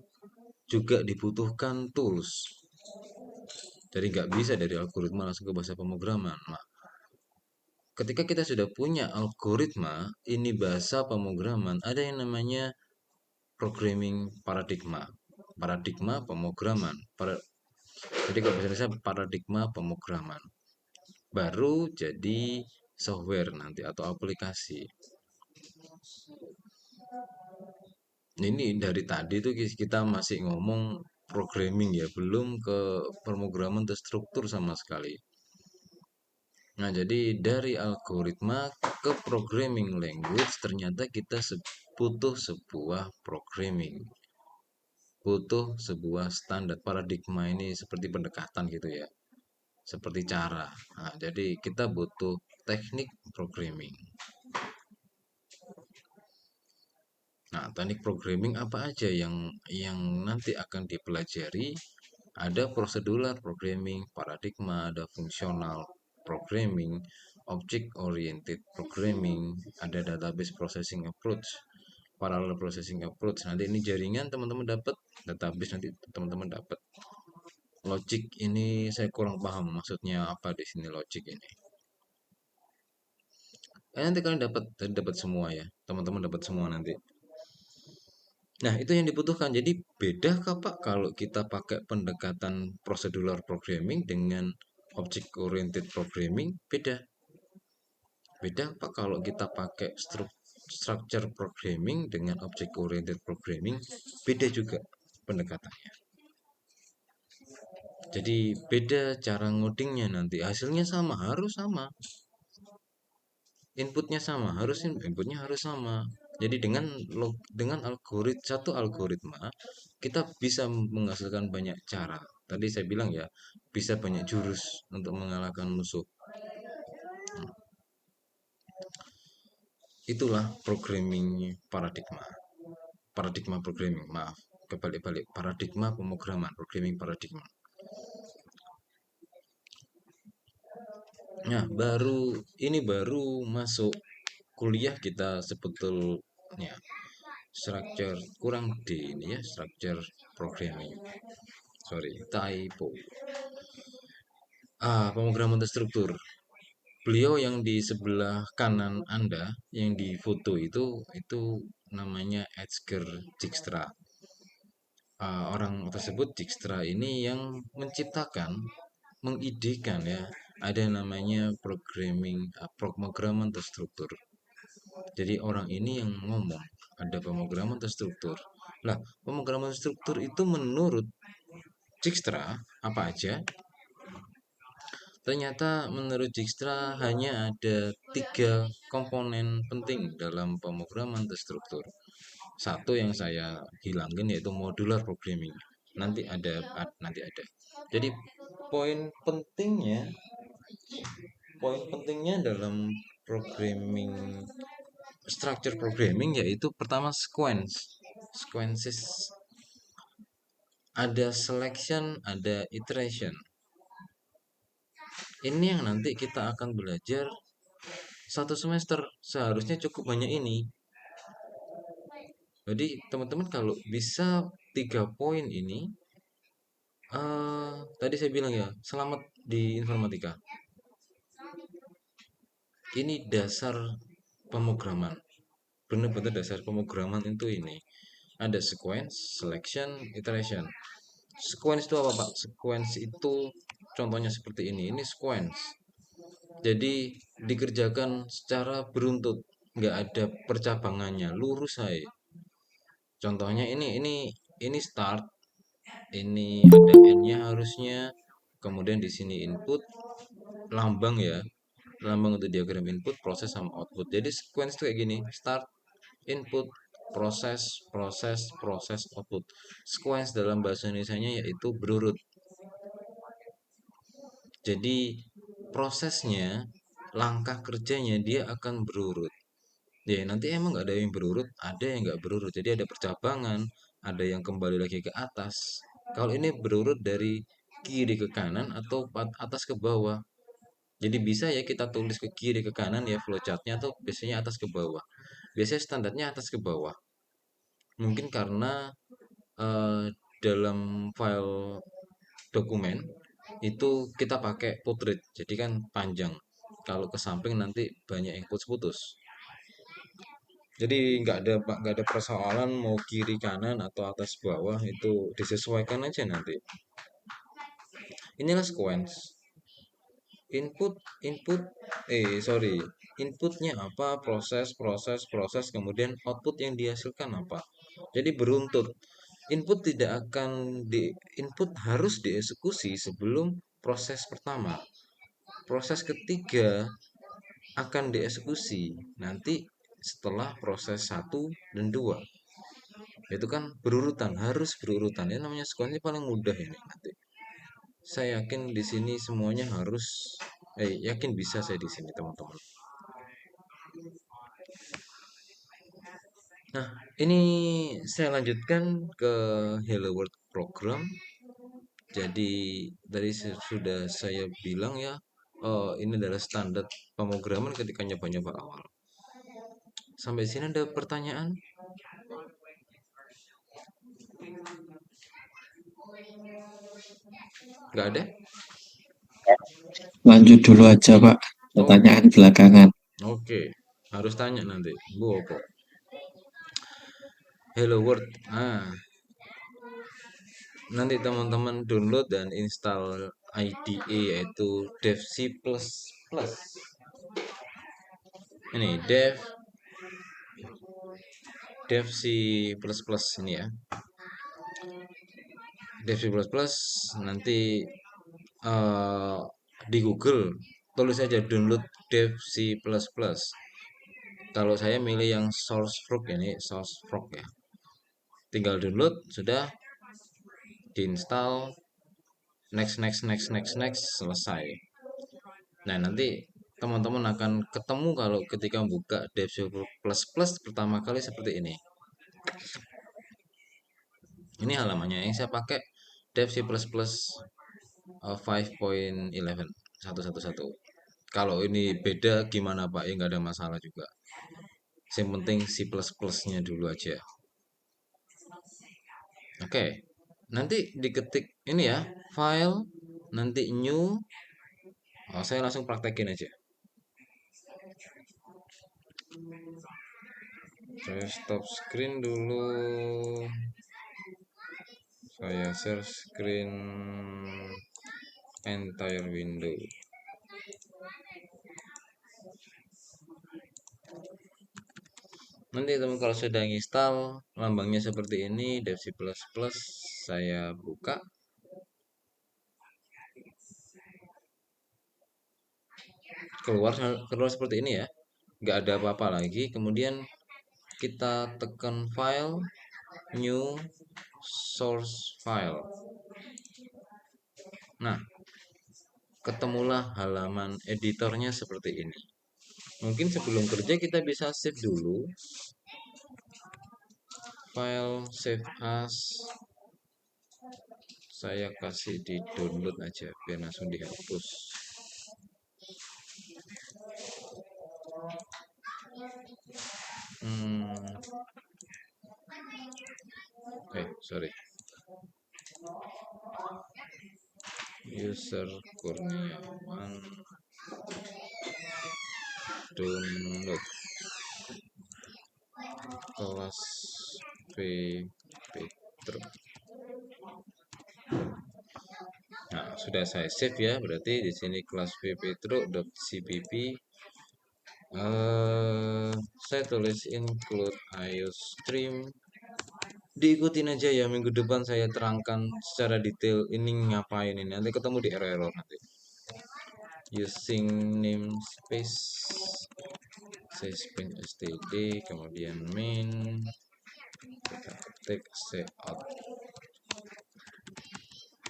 juga dibutuhkan tools. Jadi nggak bisa dari algoritma langsung ke bahasa pemrograman. Nah, ketika kita sudah punya algoritma, ini bahasa pemrograman, ada yang namanya programming paradigma. Paradigma pemrograman. Jadi kalau bahasa Indonesia paradigma pemrograman. Baru jadi software nanti atau aplikasi. Ini dari tadi tuh kita masih ngomong programming ya, belum ke pemrograman terstruktur sama sekali. Nah, jadi dari algoritma ke programming language ternyata kita butuh sebuah programming. Butuh sebuah standar paradigma ini seperti pendekatan gitu ya. Seperti cara. Nah, jadi kita butuh teknik programming. Nah, teknik programming apa aja yang nanti akan dipelajari? Ada prosedural programming, paradigma, ada fungsional programming, object oriented programming, ada database processing approach, parallel processing approach. Nanti ini jaringan teman-teman dapat, database nanti teman-teman dapat. Logic ini saya kurang paham maksudnya apa di sini logic ini. Nanti kalian dapat semua ya, teman-teman dapat semua nanti. Nah, itu yang dibutuhkan. Jadi, beda Pak kalau kita pakai pendekatan procedural programming dengan object oriented programming? Beda. Beda Pak kalau kita pakai structure programming dengan object oriented programming? Beda juga pendekatannya. Jadi, beda cara ngodingnya nanti. Hasilnya sama, harus sama. Inputnya sama, inputnya harus sama. Jadi dengan satu algoritma kita bisa menghasilkan banyak cara. Tadi saya bilang ya, bisa banyak jurus untuk mengalahkan musuh. Itulah programming paradigma. Paradigma programming, maaf. Kebalik-balik, paradigma pemrograman, programming paradigma. Nah, baru masuk kuliah kita sebetulnya structure kurang di ini ya, structure programming. Sorry, typo. Pemrograman terstruktur. Beliau yang di sebelah kanan Anda yang di foto itu namanya Edgar Dijkstra. Orang tersebut Dijkstra ini yang menciptakan, mengidekan ya, ada namanya pemrograman terstruktur. Jadi orang ini yang ngomong ada pemrograman terstruktur. Lah, pemrograman terstruktur itu menurut Dijkstra apa aja? Ternyata menurut Dijkstra hanya ada 3 komponen penting dalam pemrograman terstruktur. Satu yang saya hilangkan yaitu modular programming. Nanti ada. Jadi poin pentingnya dalam programming structure programming yaitu pertama sequences, ada selection, ada iteration. Ini yang nanti kita akan belajar satu semester, seharusnya cukup banyak ini. Jadi teman-teman kalau bisa 3 poin ini, tadi saya bilang ya, selamat di informatika. Ini dasar pemrograman, benar-benar dasar pemrograman itu ini. Ada sequence, selection, iteration. Sequence itu apa Pak? Sequence itu contohnya seperti ini sequence. Jadi dikerjakan secara beruntut, nggak ada percabangannya, lurus saja. Contohnya ini start, ini ada n-nya harusnya, kemudian di sini input, lambang ya, lambang untuk diagram input, proses sama output. Jadi sequence itu kayak gini, start, input, proses, output. Sequence dalam bahasa Indonesia-nya yaitu berurut. Jadi prosesnya, langkah kerjanya dia akan berurut. Ya nanti emang ada yang berurut, ada yang nggak berurut. Jadi ada percabangan, ada yang kembali lagi ke atas. Kalau ini berurut dari kiri ke kanan atau atas ke bawah. Jadi bisa ya kita tulis ke kiri ke kanan ya flowchartnya tuh biasanya atas ke bawah. Biasanya standarnya atas ke bawah. Mungkin karena eh, dalam file dokumen itu kita pakai portrait, jadi kan panjang. Kalau ke samping nanti banyak yang putus-putus. Jadi nggak ada persoalan mau kiri kanan atau atas bawah, itu disesuaikan aja nanti. Inilah sequence. Input input sorry, inputnya apa, proses, kemudian output yang dihasilkan apa. Jadi beruntut. Input tidak akan di input harus dieksekusi sebelum proses pertama. Proses ketiga akan dieksekusi nanti setelah proses 1 dan 2. Itu kan berurutan, harus berurutan. Ini namanya sequence paling mudah ini nanti. Saya yakin di sini semuanya harus yakin bisa saya di sini teman-teman. Nah, ini saya lanjutkan ke Hello World program. Jadi tadi sudah saya bilang ya, ini adalah standar pemrograman ketika nyoba-nyoba awal. Sampai sini ada pertanyaan? Nggak ada? Lanjut dulu aja Pak, pertanyaan belakangan. Oke, harus tanya nanti. Bu Opo. Hello World. Nanti teman-teman download dan install IDE yaitu DevC++. Ini DevC++ ini ya. DevC++ nanti di Google tulis aja download DevC++. Kalau saya milih yang SourceFrog ini, SourceFrog ya. Tinggal download, sudah diinstal, next, selesai. Nah, nanti teman-teman akan ketemu kalau ketika buka DevC++ pertama kali seperti ini. Ini halamannya yang saya pakai DevC++ 5.11 111. Kalau ini beda gimana Pak? Ya nggak ada masalah juga. Yang penting C++-nya dulu aja. Oke. Nanti diketik ini ya, file, nanti new. Saya langsung praktekin aja. Saya stop screen dulu. Saya share screen entire window. Nanti teman kalau sudah install lambangnya seperti ini, DevC++, saya buka. Keluar seperti ini ya, nggak ada apa-apa lagi. Kemudian kita tekan file, new, source file. Nah, ketemulah halaman editornya seperti ini. Mungkin sebelum kerja kita bisa save dulu. File save as. Saya kasih di download aja biar langsung dihapus. Sorry. User Kurniawan download kelas Petro. Nah, sudah saya save ya, berarti di sini kelas Petro.cpp. Saya tulis include iostream. Diikutin aja ya, minggu depan saya terangkan secara detail ini ngapain ini. Nanti ketemu di error nanti. Using namespace syspen std, kemudian main, kita ketik cout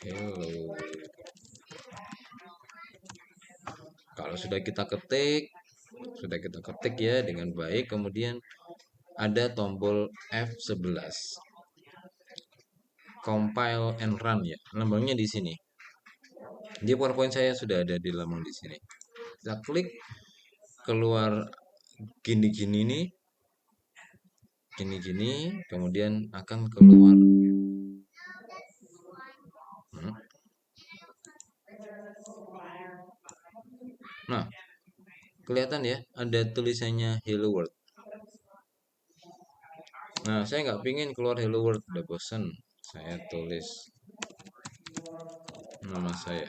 hello. Kalau sudah kita ketik ya dengan baik, kemudian ada tombol F11 compile and run ya, lambangnya di sini. Di PowerPoint saya sudah ada di lambang di sini. Kita klik, keluar gini-gini nih, gini-gini, kemudian akan keluar. Nah, kelihatan ya, ada tulisannya Hello World. Nah, saya nggak pingin keluar Hello World, udah bosen. Saya tulis nama saya.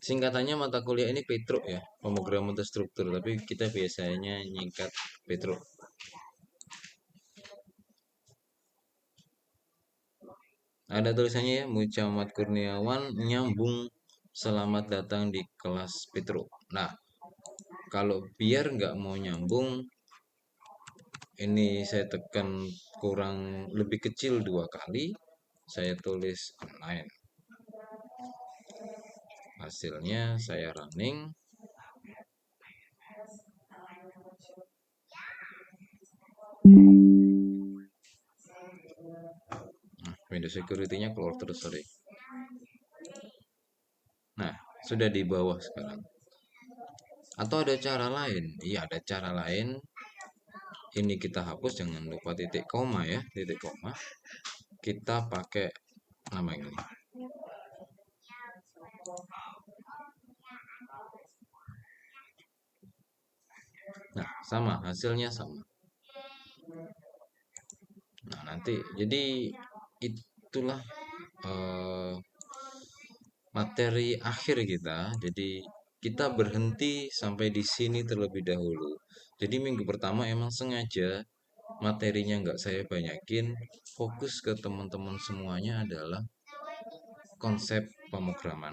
Singkatannya mata kuliah ini Petro ya, pemrograman terstruktur, tapi kita biasanya nyingkat Petro. Ada tulisannya ya, Muhammad Kurniawan nyambung, selamat datang di kelas Petro. Nah, kalau biar nggak mau nyambung, ini saya tekan kurang lebih kecil 2 kali, saya tulis online. Hasilnya saya running. Nah, Windows security-nya keluar terus, sorry. Nah, sudah di bawah sekarang. Atau ada cara lain? Iya, ada cara lain. Ini kita hapus, jangan lupa titik koma ya, titik koma. Kita pakai nama ini. Nah, sama, hasilnya sama. Nah, nanti jadi itulah materi akhir kita. Jadi kita berhenti sampai di sini terlebih dahulu. Jadi minggu pertama emang sengaja materinya nggak saya banyakin, fokus ke teman-teman semuanya adalah konsep pemrograman.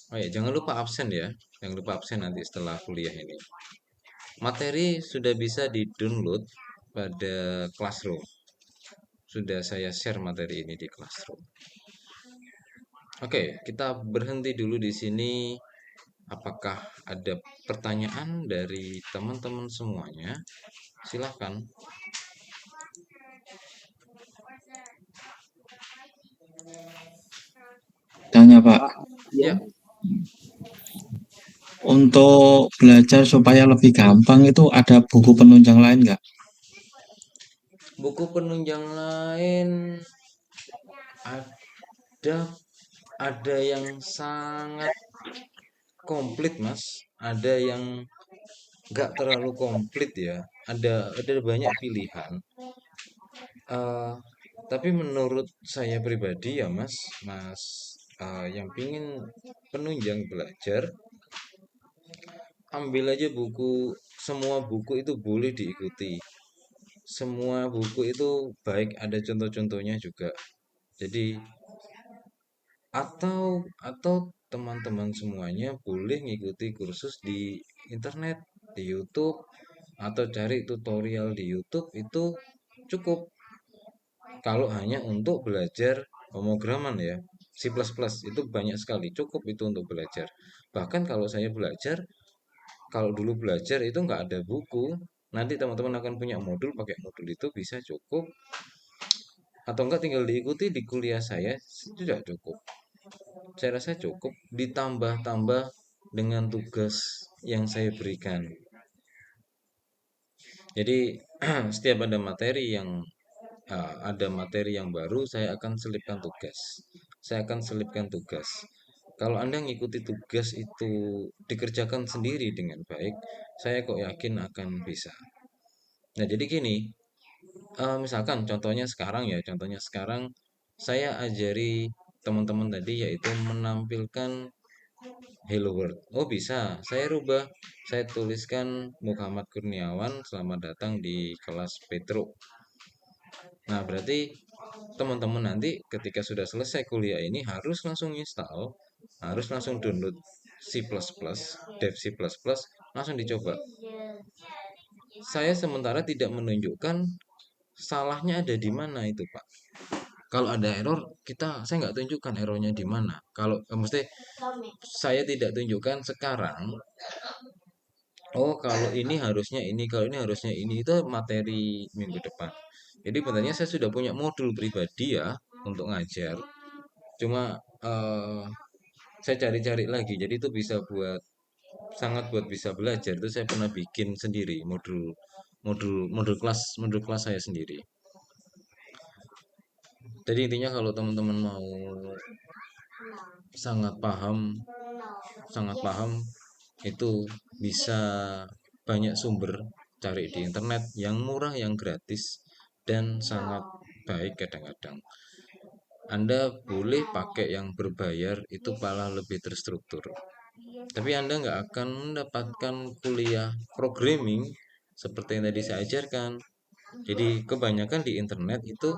Oh ya, jangan lupa absen ya, jangan lupa absen nanti setelah kuliah ini. Materi sudah bisa di-download pada Classroom. Sudah saya share materi ini di Classroom. Oke, kita berhenti dulu di sini. Apakah ada pertanyaan dari teman-teman semuanya? Silahkan. Tanya Pak, Ya, untuk belajar supaya lebih gampang itu ada buku penunjang lain nggak? buku penunjang lain ada ada yang sangat komplit Mas, ada yang nggak terlalu komplit ya, ada banyak pilihan. Eh, tapi menurut saya pribadi ya Mas, yang pingin penunjang belajar, ambil aja buku. Semua buku itu boleh diikuti. Semua buku itu baik, ada contoh-contohnya juga. Jadi atau teman-teman semuanya boleh ngikuti kursus di internet, di YouTube, atau cari tutorial di YouTube, itu cukup. Kalau hanya untuk belajar pemrograman ya, C++ itu banyak sekali, cukup itu untuk belajar. Bahkan kalau saya belajar, kalau dulu belajar itu nggak ada buku, nanti teman-teman akan punya modul, pakai modul itu bisa cukup. Atau enggak tinggal diikuti di kuliah saya, sudah cukup. Saya rasa cukup, ditambah-tambah dengan tugas yang saya berikan. Jadi setiap ada materi yang baru, saya akan selipkan tugas. Saya akan selipkan tugas. Kalau Anda ngikuti tugas itu dikerjakan sendiri dengan baik, saya kok yakin akan bisa. Nah, jadi gini, misalkan contohnya sekarang saya ajari teman-teman tadi yaitu menampilkan Hello World. Oh bisa, saya rubah, saya tuliskan Muhammad Kurniawan, selamat datang di kelas Petro. Nah, berarti teman-teman nanti ketika sudah selesai kuliah ini harus langsung install, harus langsung download C++, Dev C++, langsung dicoba. Saya sementara tidak menunjukkan salahnya ada di mana itu, Pak. Kalau ada error, saya nggak tunjukkan errornya di mana. Kalau mesti saya tidak tunjukkan sekarang oh kalau ini harusnya ini, kalau ini harusnya ini, itu materi minggu depan. Jadi sebenarnya saya sudah punya modul pribadi ya untuk ngajar. Cuma saya cari-cari lagi. Jadi itu bisa buat sangat buat bisa belajar. Itu saya pernah bikin sendiri modul modul kelas saya sendiri. Jadi intinya kalau teman-teman mau sangat paham, sangat paham itu bisa banyak sumber cari di internet yang murah, yang gratis dan sangat baik kadang-kadang. Anda boleh pakai yang berbayar itu malah lebih terstruktur. Tapi Anda nggak akan mendapatkan kuliah programming seperti yang tadi saya ajarkan. Jadi kebanyakan di internet itu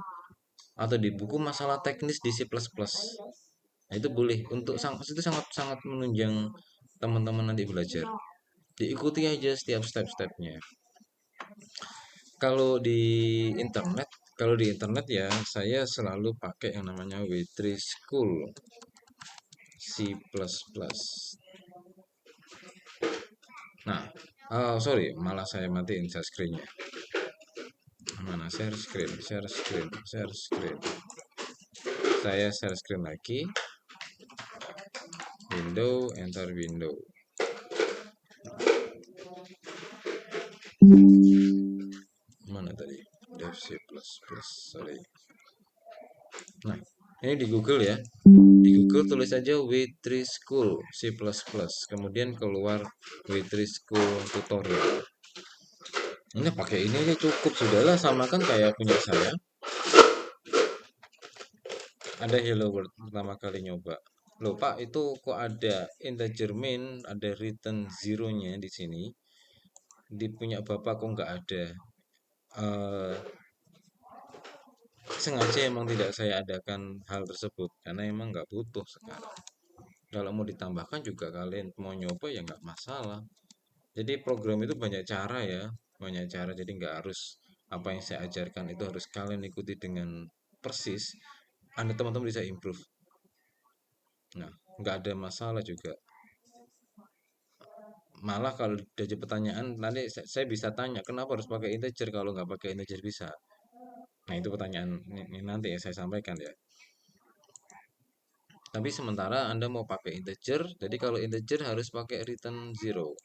atau di buku masalah teknis di C++. Nah, itu boleh untuk itu sangat sangat menunjang teman-teman nanti belajar. Diikuti aja setiap step-stepnya. Kalau di internet, kalau di internet ya saya selalu pakai yang namanya W3 School C++. Nah, oh sorry, malah saya matiin share screen-nya. Mana share screen, share screen, share screen. Saya share screen lagi. Window, enter window. Mana tadi? Dev C++, sorry. Nah, ini di Google ya. Di Google tulis aja W3 School C++, kemudian keluar W3 School tutorial. Ini pakai ini aja cukup sudahlah, sama kan kayak punya saya. Ada hello world pertama kali nyoba. Loh Pak, itu kok ada integer main, ada return zero-nya di sini. Di punya Bapak kok nggak ada. Sengaja emang tidak saya adakan hal tersebut karena emang nggak butuh sekarang. Kalau mau ditambahkan juga kalian mau nyoba ya nggak masalah. Jadi program itu banyak cara ya, banyak cara. Jadi nggak harus apa yang saya ajarkan itu harus kalian ikuti dengan persis. Anda teman-teman bisa improve. Nah, nggak ada masalah juga. Malah kalau ada pertanyaan, nanti saya bisa tanya kenapa harus pakai integer kalau nggak pakai integer bisa. Nah, itu pertanyaan ini nanti ya saya sampaikan ya. Tapi sementara Anda mau pakai integer, jadi kalau integer harus pakai return zero.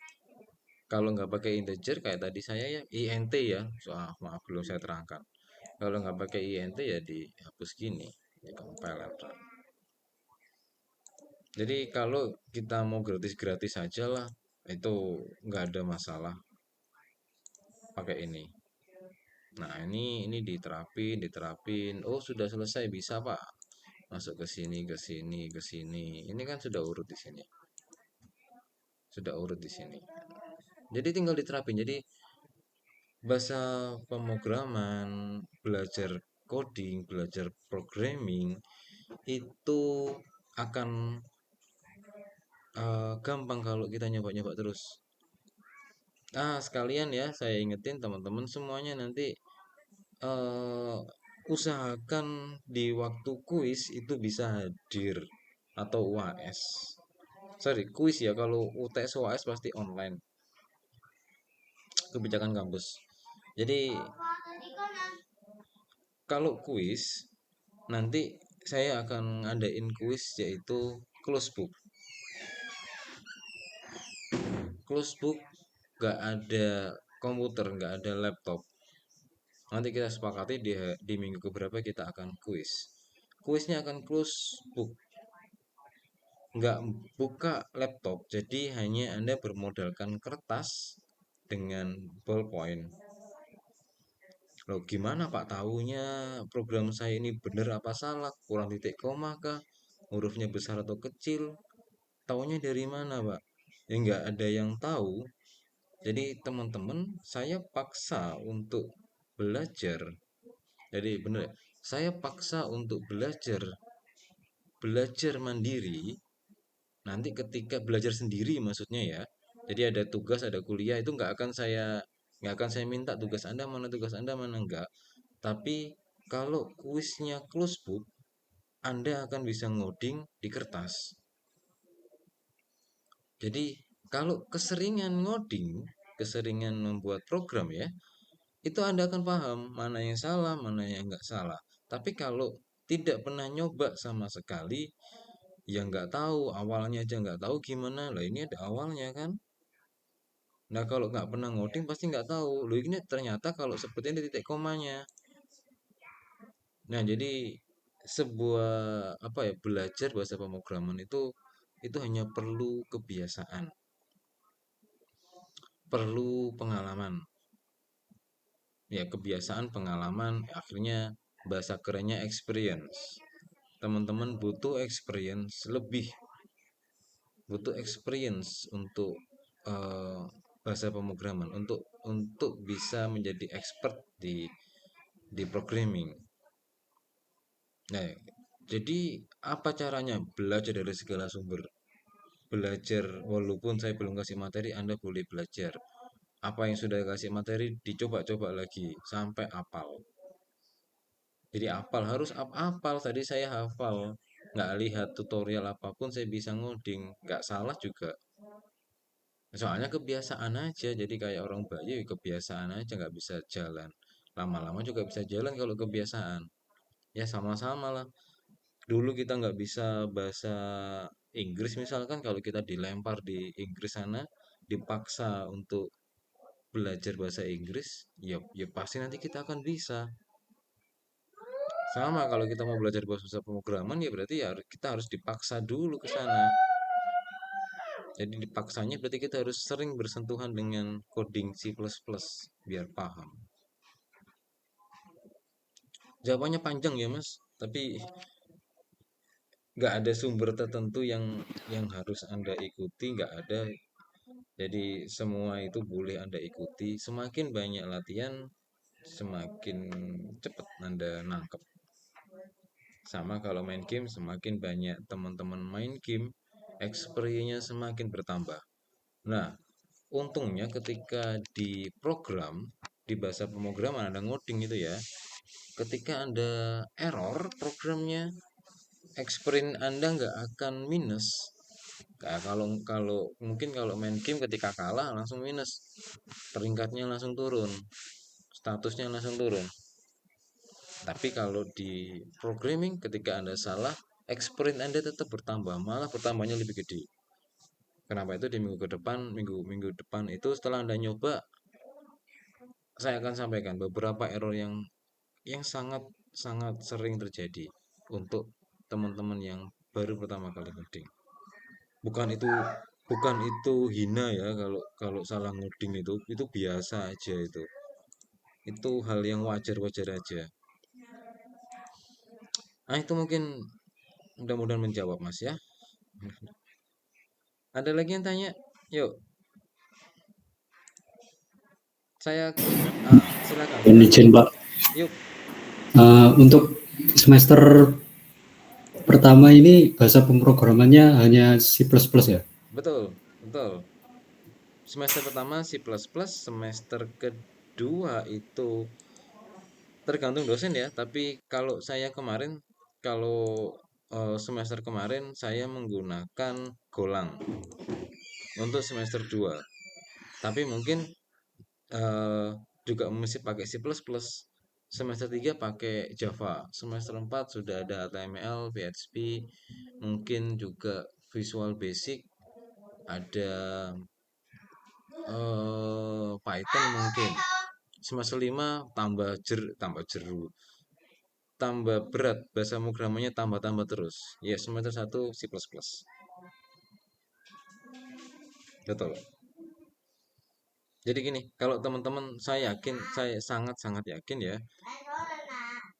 Kalau nggak pakai integer kayak tadi saya ya int ya, maaf belum saya terangkan. Kalau nggak pakai int ya dihapus gini, di compile and run. Jadi kalau kita mau gratis-gratis saja lah, itu nggak ada masalah pakai ini. Nah ini diterapin. Oh sudah selesai bisa Pak. Masuk ke sini, ke sini, ke sini. Ini kan sudah urut di sini. Sudah urut di sini. Jadi tinggal diterapin. Jadi bahasa pemrograman, belajar coding, belajar programming itu akan gampang kalau kita nyoba-nyoba terus. Sekalian ya saya ingetin teman-teman semuanya nanti uh, usahakan di waktu kuis itu bisa hadir atau UAS. Sorry, kuis ya, kalau UTS UAS pasti online. Kebijakan kampus. Jadi kalau kuis nanti saya akan ngadain kuis yaitu close book. Close book gak ada komputer, gak ada laptop. Nanti kita sepakati di minggu keberapa kita akan kuis. Kuisnya akan close book, nggak buka laptop. Jadi hanya Anda bermodalkan kertas dengan ballpoint. Loh gimana Pak tahunya program saya ini benar apa salah? Kurang titik koma kah? Hurufnya besar atau kecil? Tahunya dari mana Pak? Ya nggak ada yang tahu. Jadi teman-teman saya paksa untuk belajar. Jadi benar, saya paksa untuk belajar mandiri. Nanti ketika belajar sendiri maksudnya ya. Jadi ada tugas, ada kuliah itu nggak akan saya minta tugas Anda mana enggak. Tapi kalau kuisnya close book, Anda akan bisa ngoding di kertas. Jadi kalau keseringan ngoding, keseringan membuat program ya, itu Anda akan paham mana yang salah, mana yang nggak salah. Tapi kalau tidak pernah nyoba sama sekali, ya nggak tahu, awalnya aja nggak tahu gimana, lah ini ada awalnya kan. Nah kalau nggak pernah ngoding pasti nggak tahu, loh ini ternyata kalau seperti ini titik komanya. Nah jadi sebuah apa ya, belajar bahasa pemrograman itu hanya perlu kebiasaan, perlu pengalaman. Ya kebiasaan, pengalaman, akhirnya bahasa kerennya experience. Teman-teman butuh experience lebih, butuh experience untuk eh, bahasa pemrograman, untuk bisa menjadi expert di programming. Nah, jadi apa caranya? Belajar dari segala sumber. Belajar walaupun saya belum kasih materi, Anda boleh belajar. Apa yang sudah kasih materi dicoba-coba lagi sampai hafal. Jadi hafal, harus hafal. Tadi saya hafal, nggak lihat tutorial apapun saya bisa ngoding, nggak salah juga. Soalnya kebiasaan aja. Jadi kayak orang bayi kebiasaan aja, nggak bisa jalan. Lama-lama juga bisa jalan kalau kebiasaan. Ya sama-sama lah. Dulu kita nggak bisa bahasa Inggris misalkan, kalau kita dilempar di Inggris sana, dipaksa untuk belajar bahasa Inggris, ya pasti nanti kita akan bisa. Sama kalau kita mau belajar bahasa pemrograman, ya berarti ya kita harus dipaksa dulu ke sana. Jadi dipaksanya berarti kita harus sering bersentuhan dengan coding C++ biar paham. Jawabannya panjang ya Mas, tapi nggak ada sumber tertentu yang harus Anda ikuti, nggak ada. Jadi semua itu boleh Anda ikuti. Semakin banyak latihan, semakin cepat Anda nangkep. Sama kalau main game, semakin banyak teman-teman main game, experience-nya semakin bertambah. Nah, untungnya ketika di program, di bahasa pemrograman Anda ngoding itu ya, ketika Anda error programnya, experience Anda nggak akan minus. Kayak kalau kalau mungkin kalau main game ketika kalah langsung minus, peringkatnya langsung turun, statusnya langsung turun. Tapi kalau di programming ketika Anda salah, experience Anda tetap bertambah, malah bertambahnya lebih gede. Kenapa itu di minggu depan itu setelah Anda nyoba, saya akan sampaikan beberapa error yang sangat sangat sering terjadi untuk teman-teman yang baru pertama kali ngoding. Bukan itu bukan itu hina ya, kalau kalau salah ngoding itu biasa aja itu. Itu hal yang wajar-wajar aja. Nah, itu mungkin mudah-mudahan menjawab Mas ya. Ada lagi yang tanya? Yuk, saya silakan Dan silakan. izin Pak, Yuk, untuk semester pertama ini bahasa pemrogramannya hanya C++ ya? betul, betul. Semester pertama C++, semester kedua itu tergantung dosen ya, tapi kalau saya kemarin, kalau semester kemarin saya menggunakan Golang untuk semester 2. Tapi mungkin eh, juga mesti pakai C++. Semester 3 pakai Java. Semester 4 sudah ada HTML, PHP, mungkin juga Visual Basic, ada Python mungkin. Semester 5 tambah jeru, tambah berat, bahasa pemrogramannya tambah-tambah terus. Ya, semester 1 C++. Betul. Jadi gini, kalau teman-teman, saya yakin, saya sangat-sangat yakin ya,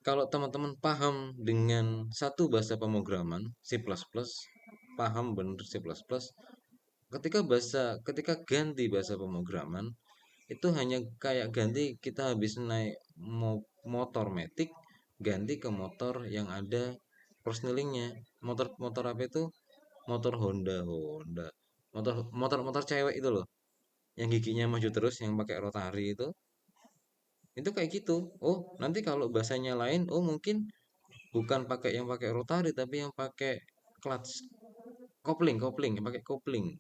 kalau teman-teman paham dengan satu bahasa pemrograman C++, paham benar C++, ketika ganti bahasa pemrograman, itu hanya kayak ganti kita habis naik motor metik, ganti ke motor yang ada persnelingnya. Motor apa itu? Motor Honda, motor cewek itu loh, yang giginya maju terus, yang pakai rotari itu kayak gitu. Oh, nanti kalau bahasanya lain, oh mungkin bukan pakai rotari, tapi yang pakai clutch, kopling, yang pakai kopling,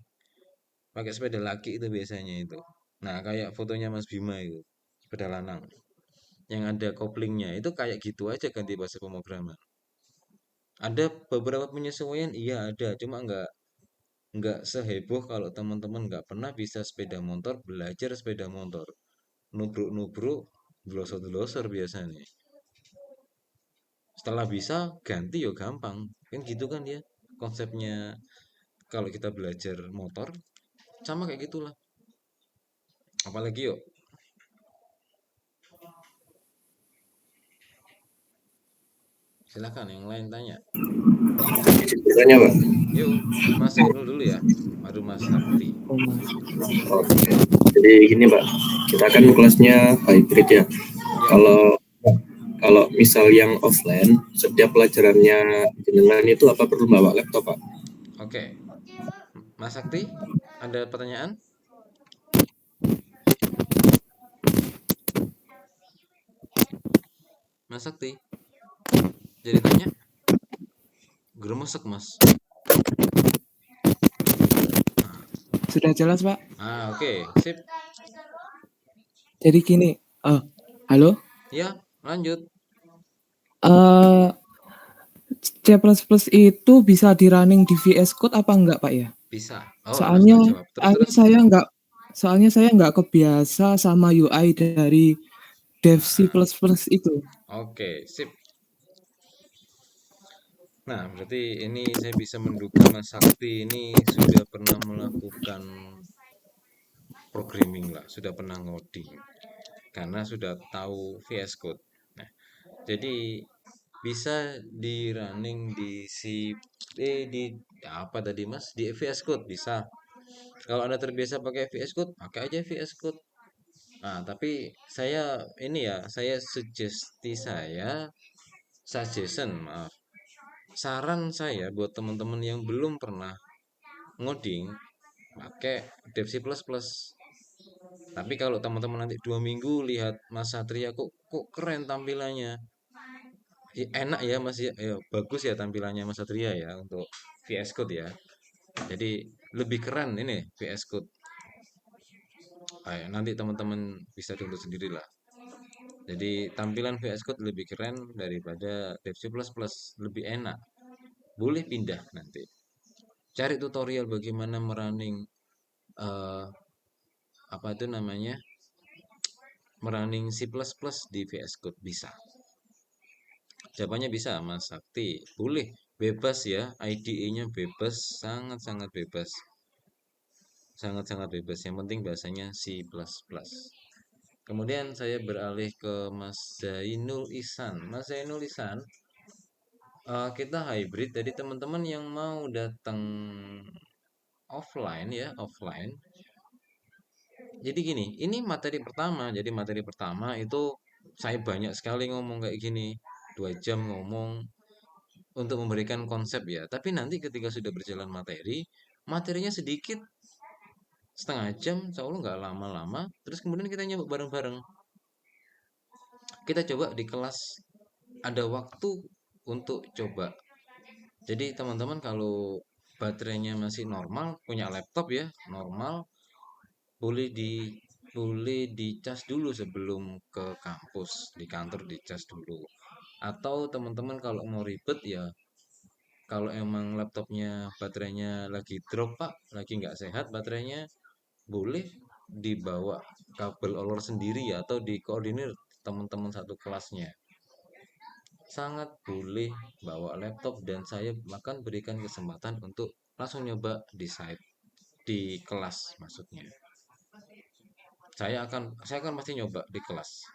pakai sepeda laki itu biasanya itu. Nah, kayak fotonya Mas Bima itu, sepeda lanang, yang ada koplingnya, itu kayak gitu aja ganti bahasa pemrograman. Ada beberapa penyesuaian, iya ada, cuma nggak seheboh kalau teman-teman nggak pernah bisa sepeda motor, belajar sepeda motor. Nubruk-nubruk, glosor-glosor biasanya. Setelah bisa, ganti yo gampang. Kan gitu kan ya, konsepnya kalau kita belajar motor, sama kayak gitulah. Apalagi yuk, silakan yang lain tanya. Biasanya Pak. Yuk, Mas Zainul dulu ya, baru Mas Sakti. Oke. Jadi gini Pak, kita kan kelasnya hybrid ya. Ya, Kalau kalau misal yang offline, setiap pelajarannya jenengan itu apa perlu bawa laptop Pak? oke. Mas Sakti, ada pertanyaan? Mas Sakti, jadi nanya? Geremesek Mas. Sudah jelas, Pak. Oke, sip. Jadi gini, halo, Ya, lanjut. eh C++ itu bisa di running di VS Code apa enggak, Pak ya? Bisa. Oh, harus Soalnya, nggak jawab. Terus, terus. soalnya saya nggak kebiasa sama UI dari Dev C++ itu. Oke, sip. Nah, berarti ini saya bisa menduga Mas Sakti ini sudah pernah melakukan programming lah, sudah pernah ngoding, karena sudah tahu VS Code. Nah, jadi bisa di running di di apa tadi Mas? Di VS Code bisa. Kalau Anda terbiasa pakai VS Code, pakai aja VS Code. Nah, tapi saya ini ya, suggestion, maaf. Saran saya buat teman-teman yang belum pernah ngoding, pakai Dev C++. Tapi kalau teman-teman nanti 2 minggu lihat Mas Satria kok keren tampilannya, enak ya Mas ya, bagus ya tampilannya Mas Satria ya untuk VS Code ya. Jadi lebih keren ini VS Code. Nanti teman-teman bisa download sendiri lah. Jadi tampilan VS Code lebih keren daripada Dev C++, lebih enak. Boleh pindah nanti. Cari tutorial bagaimana merunning eh, apa itu namanya? Merunning C++ di VS Code bisa. Jawabannya bisa, Mas Sakti. Boleh, bebas ya. IDE-nya bebas, sangat-sangat bebas. Sangat-sangat bebas. Yang penting bahasanya C++. Kemudian saya beralih ke Mas Zainul Ihsan. Mas Zainul Ihsan, kita hybrid. Jadi teman-teman yang mau datang offline ya, offline. Jadi gini, ini materi pertama. Jadi materi pertama itu saya banyak sekali ngomong kayak gini. 2 jam ngomong untuk memberikan konsep ya. Tapi nanti ketika sudah berjalan materinya sedikit, 1/2 jam, insya Allah nggak lama-lama. Terus kemudian kita nyoba bareng-bareng. Kita coba di kelas ada waktu untuk coba. Jadi teman-teman kalau baterainya masih normal, punya laptop ya, normal, boleh dicas dulu sebelum ke kampus, di kantor dicas dulu. Atau teman-teman kalau mau ribet ya, kalau emang laptopnya baterainya lagi drop Pak, lagi nggak sehat baterainya, boleh dibawa kabel olor sendiri ya, atau dikoordinir teman-teman satu kelasnya. Sangat boleh bawa laptop dan saya akan berikan kesempatan untuk langsung nyoba di site, di kelas maksudnya. Saya akan pasti nyoba di kelas.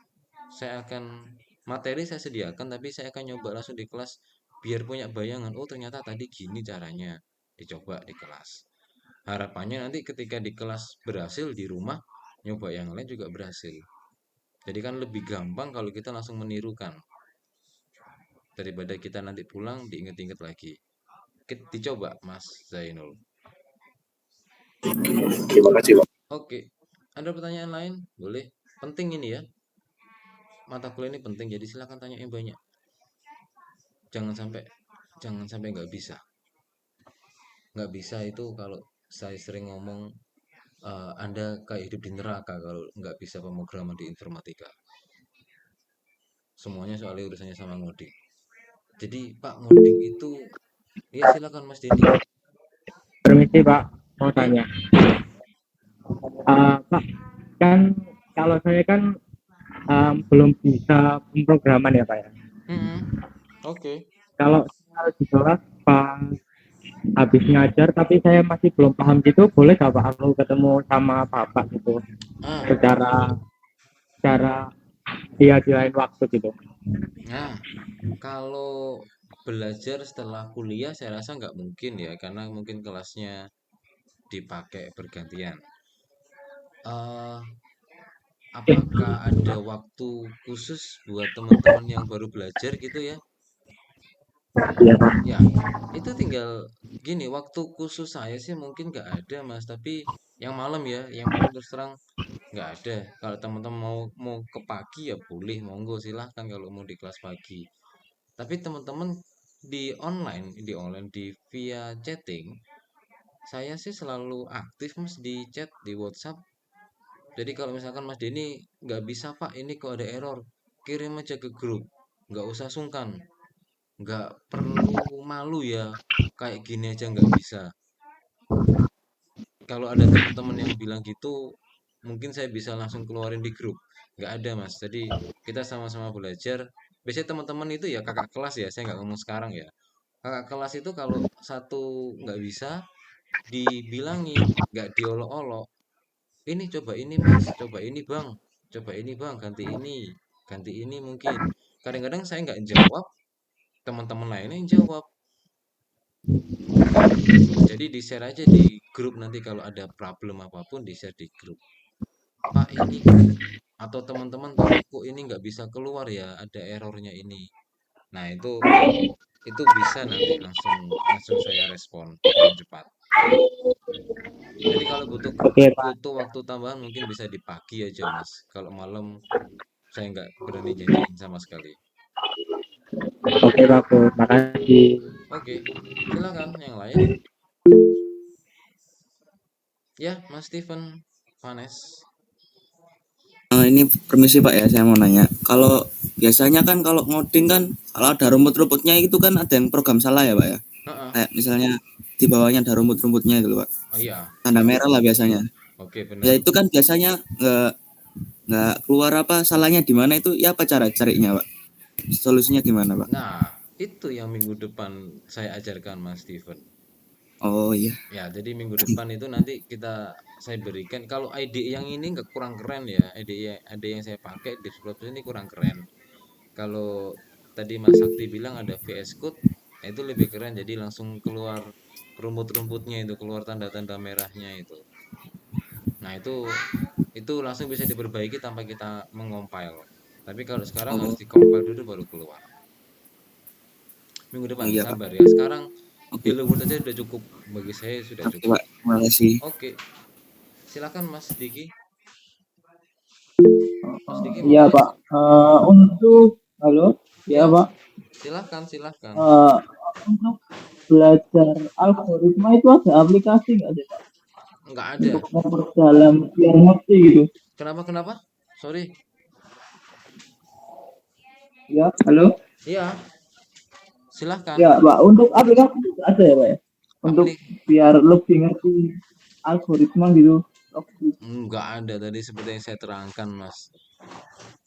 Materi saya sediakan, tapi saya akan nyoba langsung di kelas biar punya bayangan. Oh, ternyata tadi gini caranya. Dicoba di kelas. Harapannya nanti ketika di kelas berhasil, di rumah nyoba yang lain juga berhasil. Jadi kan lebih gampang kalau kita langsung menirukan daripada kita nanti pulang diinget-inget lagi. Dicoba Mas Zainul. Terima kasih Pak. Oke, ada pertanyaan lain? Boleh. Penting ini ya. Mata kuliah ini penting, jadi silakan tanya yang banyak. Jangan sampai nggak bisa. Nggak bisa itu kalau saya sering ngomong Anda kayak hidup di neraka kalau nggak bisa pemrograman di informatika. Semuanya soalnya urusannya sama ngoding. Jadi Pak, ngoding itu, ya silakan Mas Denny. Permisi Pak, mau tanya. Pak, kan kalau saya kan belum bisa pemrograman ya Pak ya. Oke. Kalau saya di kelas pas habis ngajar tapi saya masih belum paham gitu, boleh nggak Pak aku ketemu sama Bapak gitu secara dia di lain waktu gitu. Nah, kalau belajar setelah kuliah saya rasa nggak mungkin ya, karena mungkin kelasnya dipakai bergantian. Eh, apakah ada waktu khusus buat teman-teman yang baru belajar gitu ya? Iya Pak. Ya, itu tinggal gini, waktu khusus saya sih mungkin nggak ada Mas, tapi yang malam ya, yang malam terus terang nggak ada. Kalau teman-teman mau mau ke pagi ya boleh, monggo silahkan kalau mau di kelas pagi. Tapi teman-teman di via chatting, saya sih selalu aktif Mas di chat di WhatsApp. Jadi kalau misalkan Mas Denny nggak bisa Pak, ini kok ada error, kirim aja ke grup, nggak usah sungkan, nggak perlu malu ya, kayak gini aja nggak bisa. Kalau ada teman-teman yang bilang gitu, mungkin saya bisa langsung keluarin di grup. Nggak ada Mas, jadi kita sama-sama belajar. Biasanya teman-teman itu ya kakak kelas ya, saya nggak ngomong sekarang ya. Kakak kelas itu kalau satu nggak bisa, dibilangin, nggak diolok-olok. Ini coba ini Mas, coba ini Bang, coba ini Bang, ganti ini mungkin. Kadang-kadang saya nggak jawab, teman-teman lainnya yang jawab. Jadi di-share aja di grup, nanti kalau ada problem apapun di-share di grup. Pak ini atau teman-teman Pak kok ini nggak bisa keluar ya, ada errornya ini. Nah itu bisa nanti langsung langsung saya respon dengan cepat. Jadi kalau butuh Oke Pak. butuh waktu tambahan mungkin bisa di pagi aja Mas. Kalau malam saya nggak berani janjiin sama sekali. Oke Pak, makasih. Oke, silakan yang lain. Ya, Mas Steven, Vanes. Ini permisi Pak ya, saya mau nanya. Kalau biasanya kan kalau ngoding kan kalau ada rumput-rumputnya itu kan ada yang program salah ya Pak ya. Heeh. Kayak misalnya di bawahnya ada rumput-rumputnya itu Pak. Oh iya. Tanda merah lah biasanya. Oke, Ya benar. itu kan biasanya nggak keluar apa salahnya di mana itu ya, apa cara carinya Pak? Solusinya gimana Pak? Nah, itu yang minggu depan saya ajarkan Mas Steven. Oh iya. Ya, jadi minggu depan itu nanti saya berikan, kalau IDE yang ini nggak kurang keren ya. IDE yang saya pakai di Plus ini kurang keren. Kalau tadi Mas Sakti bilang ada VS Code, nah itu lebih keren, jadi langsung keluar rumput-rumputnya, itu keluar tanda-tanda merahnya itu. Nah, itu langsung bisa diperbaiki tanpa kita mengompile. Tapi kalau sekarang harus Oh, dikompil dulu baru keluar. Minggu oh depan iya Pak. sabar ya. Sekarang Oke. Hello World aja sudah cukup, bagi saya sudah Oke cukup. Pak. Terima kasih. Oke, silakan Mas Diki. Mas Diki mau Iya tanya? Pak. Untuk halo, ya Ya, Pak. silakan. Untuk belajar algoritma itu ada aplikasi nggak sih Pak? Nggak ada. Untuk memperdalam biar ngerti gitu. Kenapa? Sorry. Ya, halo. Iya, silakan. Ya Pak. Untuk aplikasi itu ada ya Pak ya? Untuk Aplik biar lebih ngerti algoritma gitu. nggak ada, tadi seperti yang saya terangkan Mas.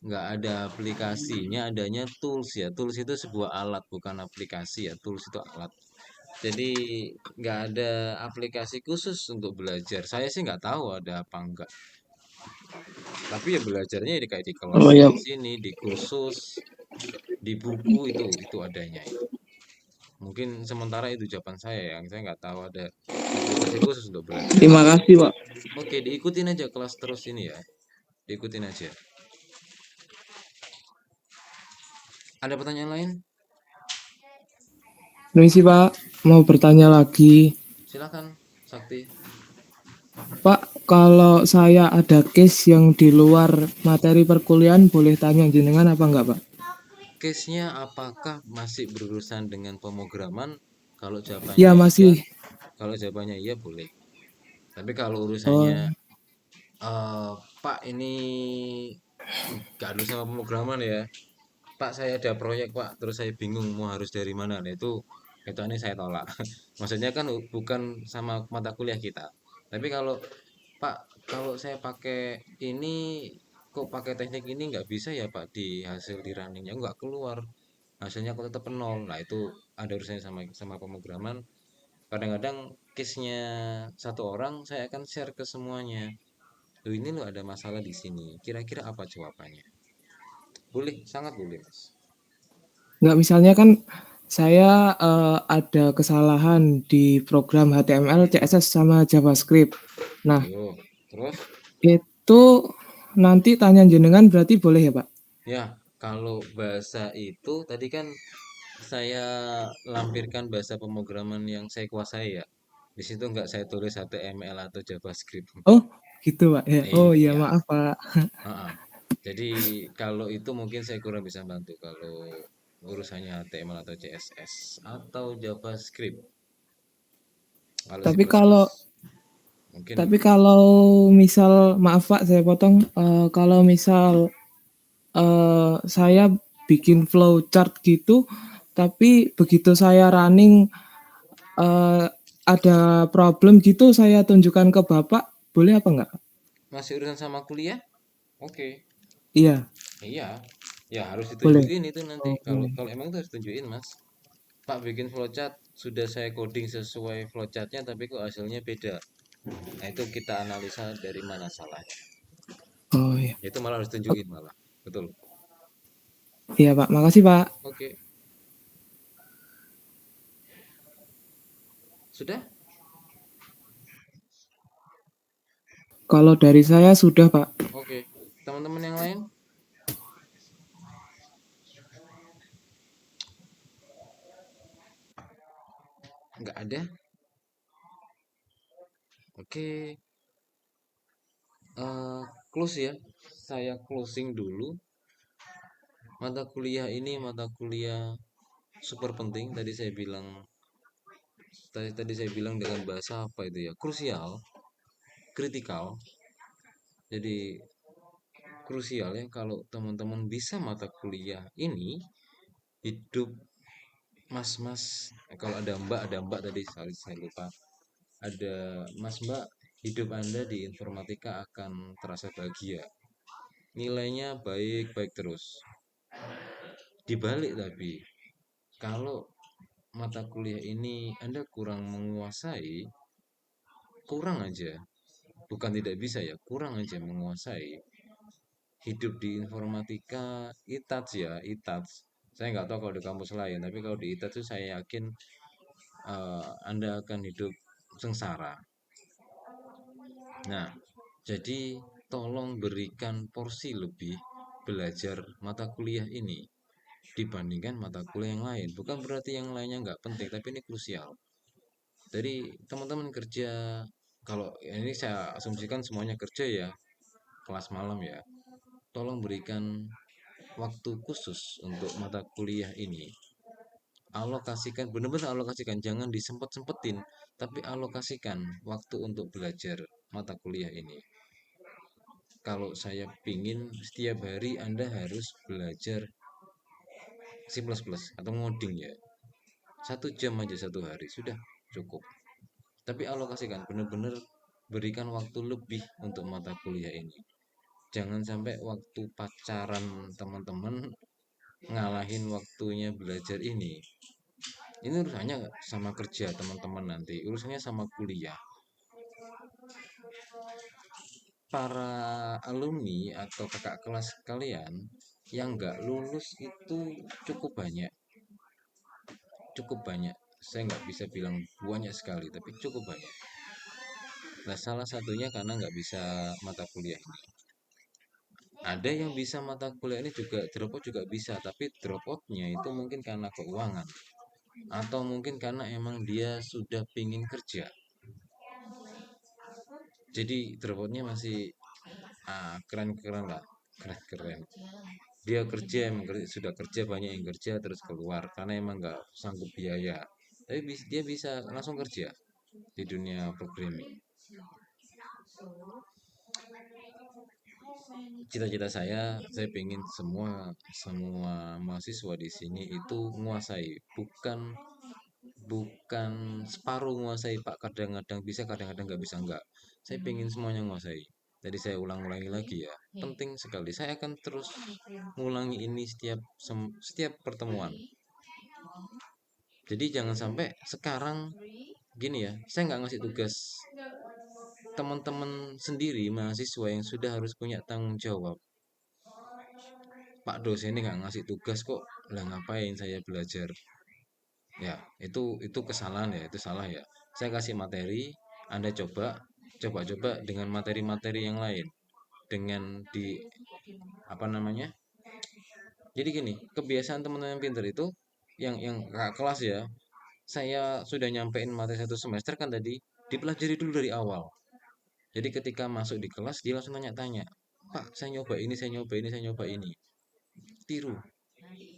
Nggak ada aplikasinya, adanya tools ya. Tools itu sebuah alat, bukan aplikasi ya. Tools itu alat. Jadi nggak ada aplikasi khusus untuk belajar. Saya sih nggak tahu ada apa enggak. Tapi ya belajarnya ini kayak di kelas Oh ya. di sini, di kursus, di buku itu adanya itu. Mungkin sementara itu jawaban saya, yang saya nggak tahu ada aplikasi khusus untuk belajar. Terima kasih Pak. Oke, diikutin aja kelas terus ini ya. Diikutin aja. Ada pertanyaan lain? Permisi Pak, mau bertanya lagi. Silakan, Sakti. Pak, kalau saya ada case yang di luar materi perkuliahan, boleh tanya jenengan apa enggak Pak? Case-nya apakah masih berurusan dengan pemrograman? Kalau jawabannya Ya iya, masih. kalau jawabannya iya boleh. Tapi kalau urusannya Eh, Pak, ini gak dulu sama pemrograman ya. Pak, saya ada proyek Pak, terus saya bingung mau harus dari mana. Nah, itu ini saya tolak. Maksudnya kan bukan sama mata kuliah kita. Tapi kalau Pak, kalau saya pakai ini kok pakai teknik ini nggak bisa ya Pak di hasil di runningnya nggak keluar, hasilnya kok tetap nol. Nah itu ada urusannya sama sama pemrograman. Kadang-kadang case-nya satu orang saya akan share ke semuanya. Loh ini loh ada masalah di sini. Kira-kira apa jawabannya? Boleh, sangat boleh Mas. Nggak, misalnya kan saya ada kesalahan di program HTML, CSS sama JavaScript. Nah, Yo, terus itu nanti tanya jenengan berarti boleh ya, Pak? ya kalau bahasa itu tadi kan saya lampirkan bahasa pemrograman yang saya kuasai ya. Di situ nggak saya tulis HTML atau JavaScript. Oh, gitu, Pak. Ya. Oh iya, Iya, maaf, Pak. heeh. Jadi kalau itu mungkin saya kurang bisa bantu kalau urusannya HTML atau CSS atau JavaScript. Kalau C++ Tapi kalau mungkin tapi kalau misal, maaf Pak, saya potong. Kalau misal saya bikin flowchart gitu, tapi begitu saya running eh, ada problem gitu, saya tunjukkan ke Bapak, boleh apa enggak? masih urusan sama kuliah, oke. Iya, Iya, ya harus boleh. ditunjukin itu nanti. Oh, Kalau kalau emang itu harus tunjukin Mas. Pak bikin flowchart sudah saya coding sesuai flowchartnya tapi kok hasilnya beda. Nah itu kita analisa dari mana salahnya. oh iya. Itu malah harus tunjukin malah. Betul. Iya Pak, makasih Pak. Oke. Sudah? Kalau dari saya sudah Pak. Oke. Teman-teman yang lain? Nggak ada? Oke. Close ya. Saya closing dulu. Mata kuliah ini mata kuliah super penting. Tadi saya bilang dengan bahasa apa itu ya? Krusial, kritikal. Jadi krusial ya kalau teman-teman bisa mata kuliah ini hidup mas-mas, kalau ada mbak tadi saya lupa, ada mas mbak, hidup anda di informatika akan terasa bahagia, nilainya baik-baik terus. Dibalik tapi kalau mata kuliah ini anda kurang menguasai, kurang aja, bukan tidak bisa ya, kurang aja menguasai hidup di informatika, ITATS ya, ITATS. Saya nggak tahu kalau di kampus lain, tapi kalau di ITATS itu saya yakin Anda akan hidup sengsara. Nah, jadi tolong berikan porsi lebih belajar mata kuliah ini dibandingkan mata kuliah yang lain. Bukan berarti yang lainnya nggak penting, tapi ini krusial. Jadi teman-teman kerja, kalau ini saya asumsikan semuanya kerja ya, kelas malam ya. Tolong berikan waktu khusus untuk mata kuliah ini. Alokasikan, benar-benar alokasikan, jangan disempet-sempetin, tapi alokasikan waktu untuk belajar mata kuliah ini. Kalau saya pingin setiap hari Anda harus belajar C++ atau ngoding ya. 1 jam aja satu hari, sudah cukup. Tapi alokasikan, benar-benar berikan waktu lebih untuk mata kuliah ini. Jangan sampai waktu pacaran teman-teman ngalahin waktunya belajar ini. Ini urusannya sama kerja teman-teman nanti, urusannya sama kuliah. Para alumni atau kakak kelas kalian yang nggak lulus itu cukup banyak, cukup banyak. Saya nggak bisa bilang banyak sekali, tapi cukup banyak. Nah, salah satunya karena nggak bisa mata kuliah ini. Ada yang bisa mata kuliah ini juga drop out juga bisa, tapi drop outnya itu mungkin karena keuangan atau mungkin karena emang dia sudah pingin kerja. Jadi drop outnya masih keren-keren lah, keren-keren. Dia kerja emang sudah kerja, banyak yang kerja terus keluar karena emang nggak sanggup biaya. Tapi dia bisa langsung kerja di dunia programming. cita-cita saya pengen semua semua mahasiswa di sini itu menguasai, bukan bukan separuh menguasai Pak, kadang-kadang bisa kadang-kadang nggak bisa, nggak, saya pengen semuanya menguasai. Jadi saya ulang-ulangi lagi ya, penting sekali, saya akan terus mengulangi ini setiap pertemuan. Jadi jangan sampai sekarang gini ya, saya nggak ngasih tugas, teman-teman sendiri mahasiswa yang sudah harus punya tanggung jawab, Pak dosen ini nggak ngasih tugas kok, lah ngapain saya belajar. Ya, itu kesalahan ya, itu salah ya. Saya kasih materi, Anda coba-coba dengan materi-materi yang lain. Dengan di apa namanya? Jadi gini, kebiasaan teman-teman yang pintar itu yang kakak kelas ya, saya sudah nyampein materi satu semester kan tadi, dipelajari dulu dari awal. Jadi ketika masuk di kelas dia langsung tanya-tanya, Pak, saya nyoba ini, saya nyoba ini, saya nyoba ini. Tiru,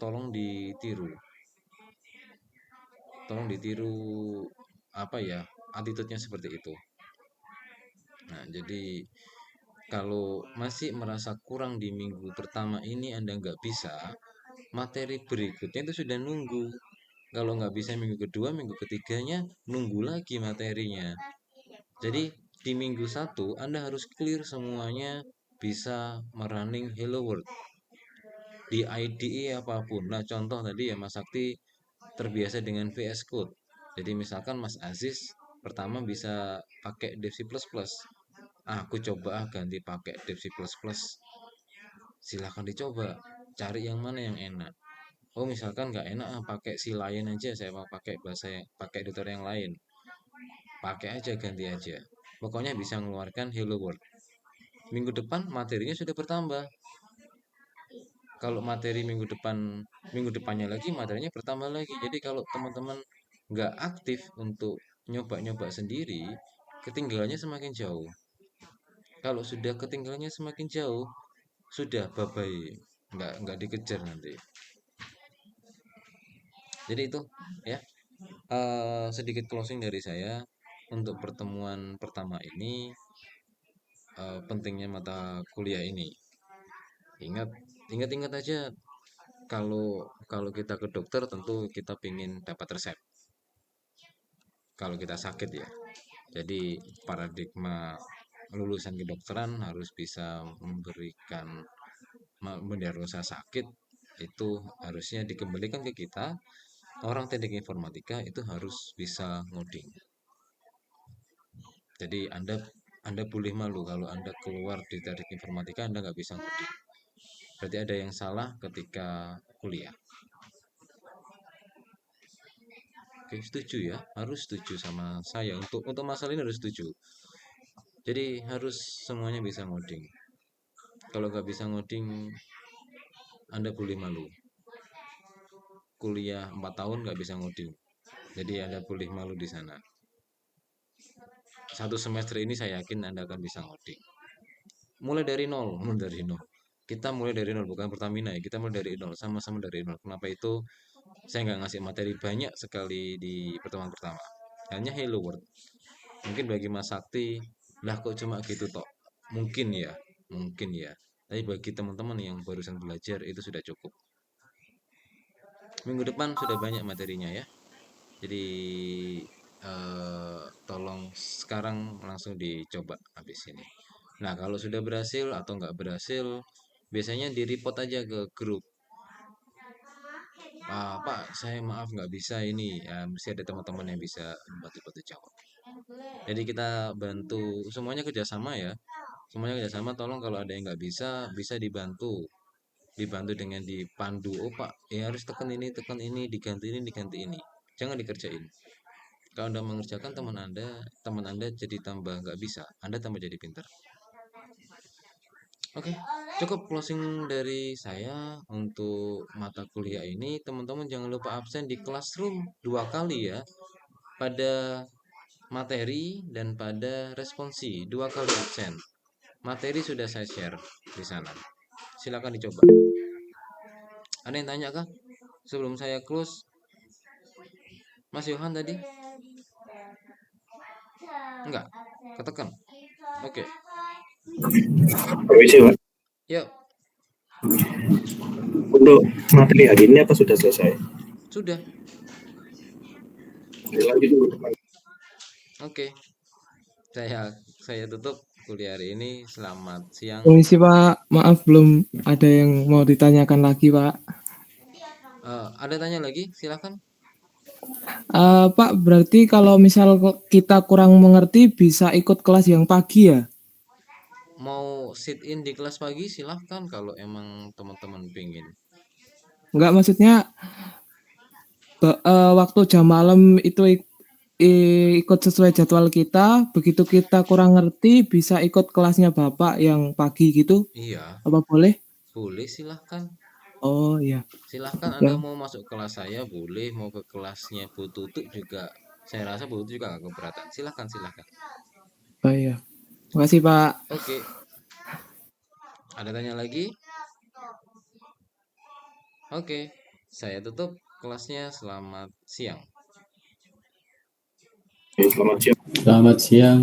tolong ditiru. Tolong ditiru apa ya, attitude-nya seperti itu. Nah, jadi kalau masih merasa kurang di minggu pertama ini Anda nggak bisa, materi berikutnya itu sudah nunggu. Kalau nggak bisa minggu kedua, minggu ketiganya nunggu lagi materinya. Jadi di minggu satu Anda harus clear semuanya, bisa merunning Hello World di IDE apapun. Nah, contoh tadi ya Mas Sakti terbiasa dengan VS Code. Jadi misalkan Mas Aziz pertama bisa pakai Dev C++. Aku coba ganti pakai Dev C++. Silahkan dicoba, cari yang mana yang enak. Oh misalkan nggak enak pakai si lain aja, saya mau pakai pakai editor yang lain. Pakai aja, ganti aja. Pokoknya bisa mengeluarkan Hello World. Minggu depan materinya sudah bertambah. Kalau materi minggu depannya lagi materinya bertambah lagi. Jadi kalau teman-teman nggak aktif untuk nyoba-nyoba sendiri, ketinggalannya semakin jauh. Kalau sudah ketinggalannya semakin jauh, sudah bye-bye, nggak dikejar nanti. Jadi itu ya, sedikit closing dari saya untuk pertemuan pertama ini, pentingnya mata kuliah ini. Ingat aja, kalau kalau kita ke dokter tentu kita ingin dapat resep kalau kita sakit ya. Jadi paradigma lulusan kedokteran harus bisa memberikan mendiagnosa sakit, itu harusnya dikembalikan ke kita. Orang teknik informatika itu harus bisa ngoding. Jadi Anda boleh malu kalau Anda keluar di teknik informatika Anda nggak bisa ngoding. Berarti ada yang salah ketika kuliah. Oke, setuju ya, harus setuju sama saya, untuk masalah ini harus setuju. Jadi harus semuanya bisa ngoding. Kalau nggak bisa ngoding, Anda boleh malu. Kuliah 4 tahun nggak bisa ngoding, jadi Anda boleh malu di sana. 1 semester ini saya yakin Anda akan bisa ngoding. Mulai dari nol. Kita mulai dari nol, bukan Pertamina ya. Kita mulai dari nol, sama-sama dari nol. Kenapa itu saya nggak ngasih materi banyak sekali di pertemuan pertama? Hanya Hello World. Mungkin bagi Mas Sakti, lah kok cuma gitu toh? Mungkin ya. Tapi bagi teman-teman yang barusan belajar itu sudah cukup. Minggu depan sudah banyak materinya ya. Jadi tolong sekarang langsung dicoba habis ini. Nah kalau sudah berhasil atau nggak berhasil, biasanya di report aja ke grup. Pak, saya maaf nggak bisa ini. Ya, mesti ada teman-teman yang bisa bantu-bantu jawab. Jadi kita bantu, semuanya kerjasama ya. Semuanya kerjasama. Tolong kalau ada yang nggak bisa, bisa dibantu. Dibantu dengan dipandu. Oh Pak, ya harus tekan ini, diganti ini, diganti ini. Jangan dikerjain. Kalau Anda mengerjakan teman Anda jadi tambah nggak bisa, Anda tambah jadi pintar. Oke, cukup closing dari saya untuk mata kuliah ini. Teman-teman jangan lupa absen di classroom 2 kali ya. Pada materi dan pada responsi 2 kali absen. Materi sudah saya share di sana. Silakan dicoba. Ada yang tanya kah? Sebelum saya close, Mas Yohan tadi? Enggak, ketekan. Oke. Permisi, Pak. Yuk, Untuk materi hari ini apa sudah selesai? sudah. Lanjut minggu depan. Oke. Saya tutup kuliah hari ini. Selamat siang. Permisi Pak, maaf belum ada yang mau ditanyakan lagi Pak. Ada tanya lagi? Silakan. Pak, berarti kalau misal kita kurang mengerti bisa ikut kelas yang pagi ya? Mau sit in di kelas pagi silahkan kalau emang teman-teman pingin. Enggak, maksudnya waktu jam malam itu ikut sesuai jadwal kita, begitu kita kurang ngerti bisa ikut kelasnya Bapak yang pagi gitu, Iya, apa boleh? boleh silahkan. Oh iya, Silahkan ya, Anda mau masuk kelas saya boleh, mau ke kelasnya Bu Tutut juga. Saya rasa Bu Tutut juga gak keberatan. Silahkan. oh iya. Makasih Pak. Oke, ada tanya lagi? Oke, saya tutup kelasnya. Selamat siang. Oke, selamat siang. Selamat siang.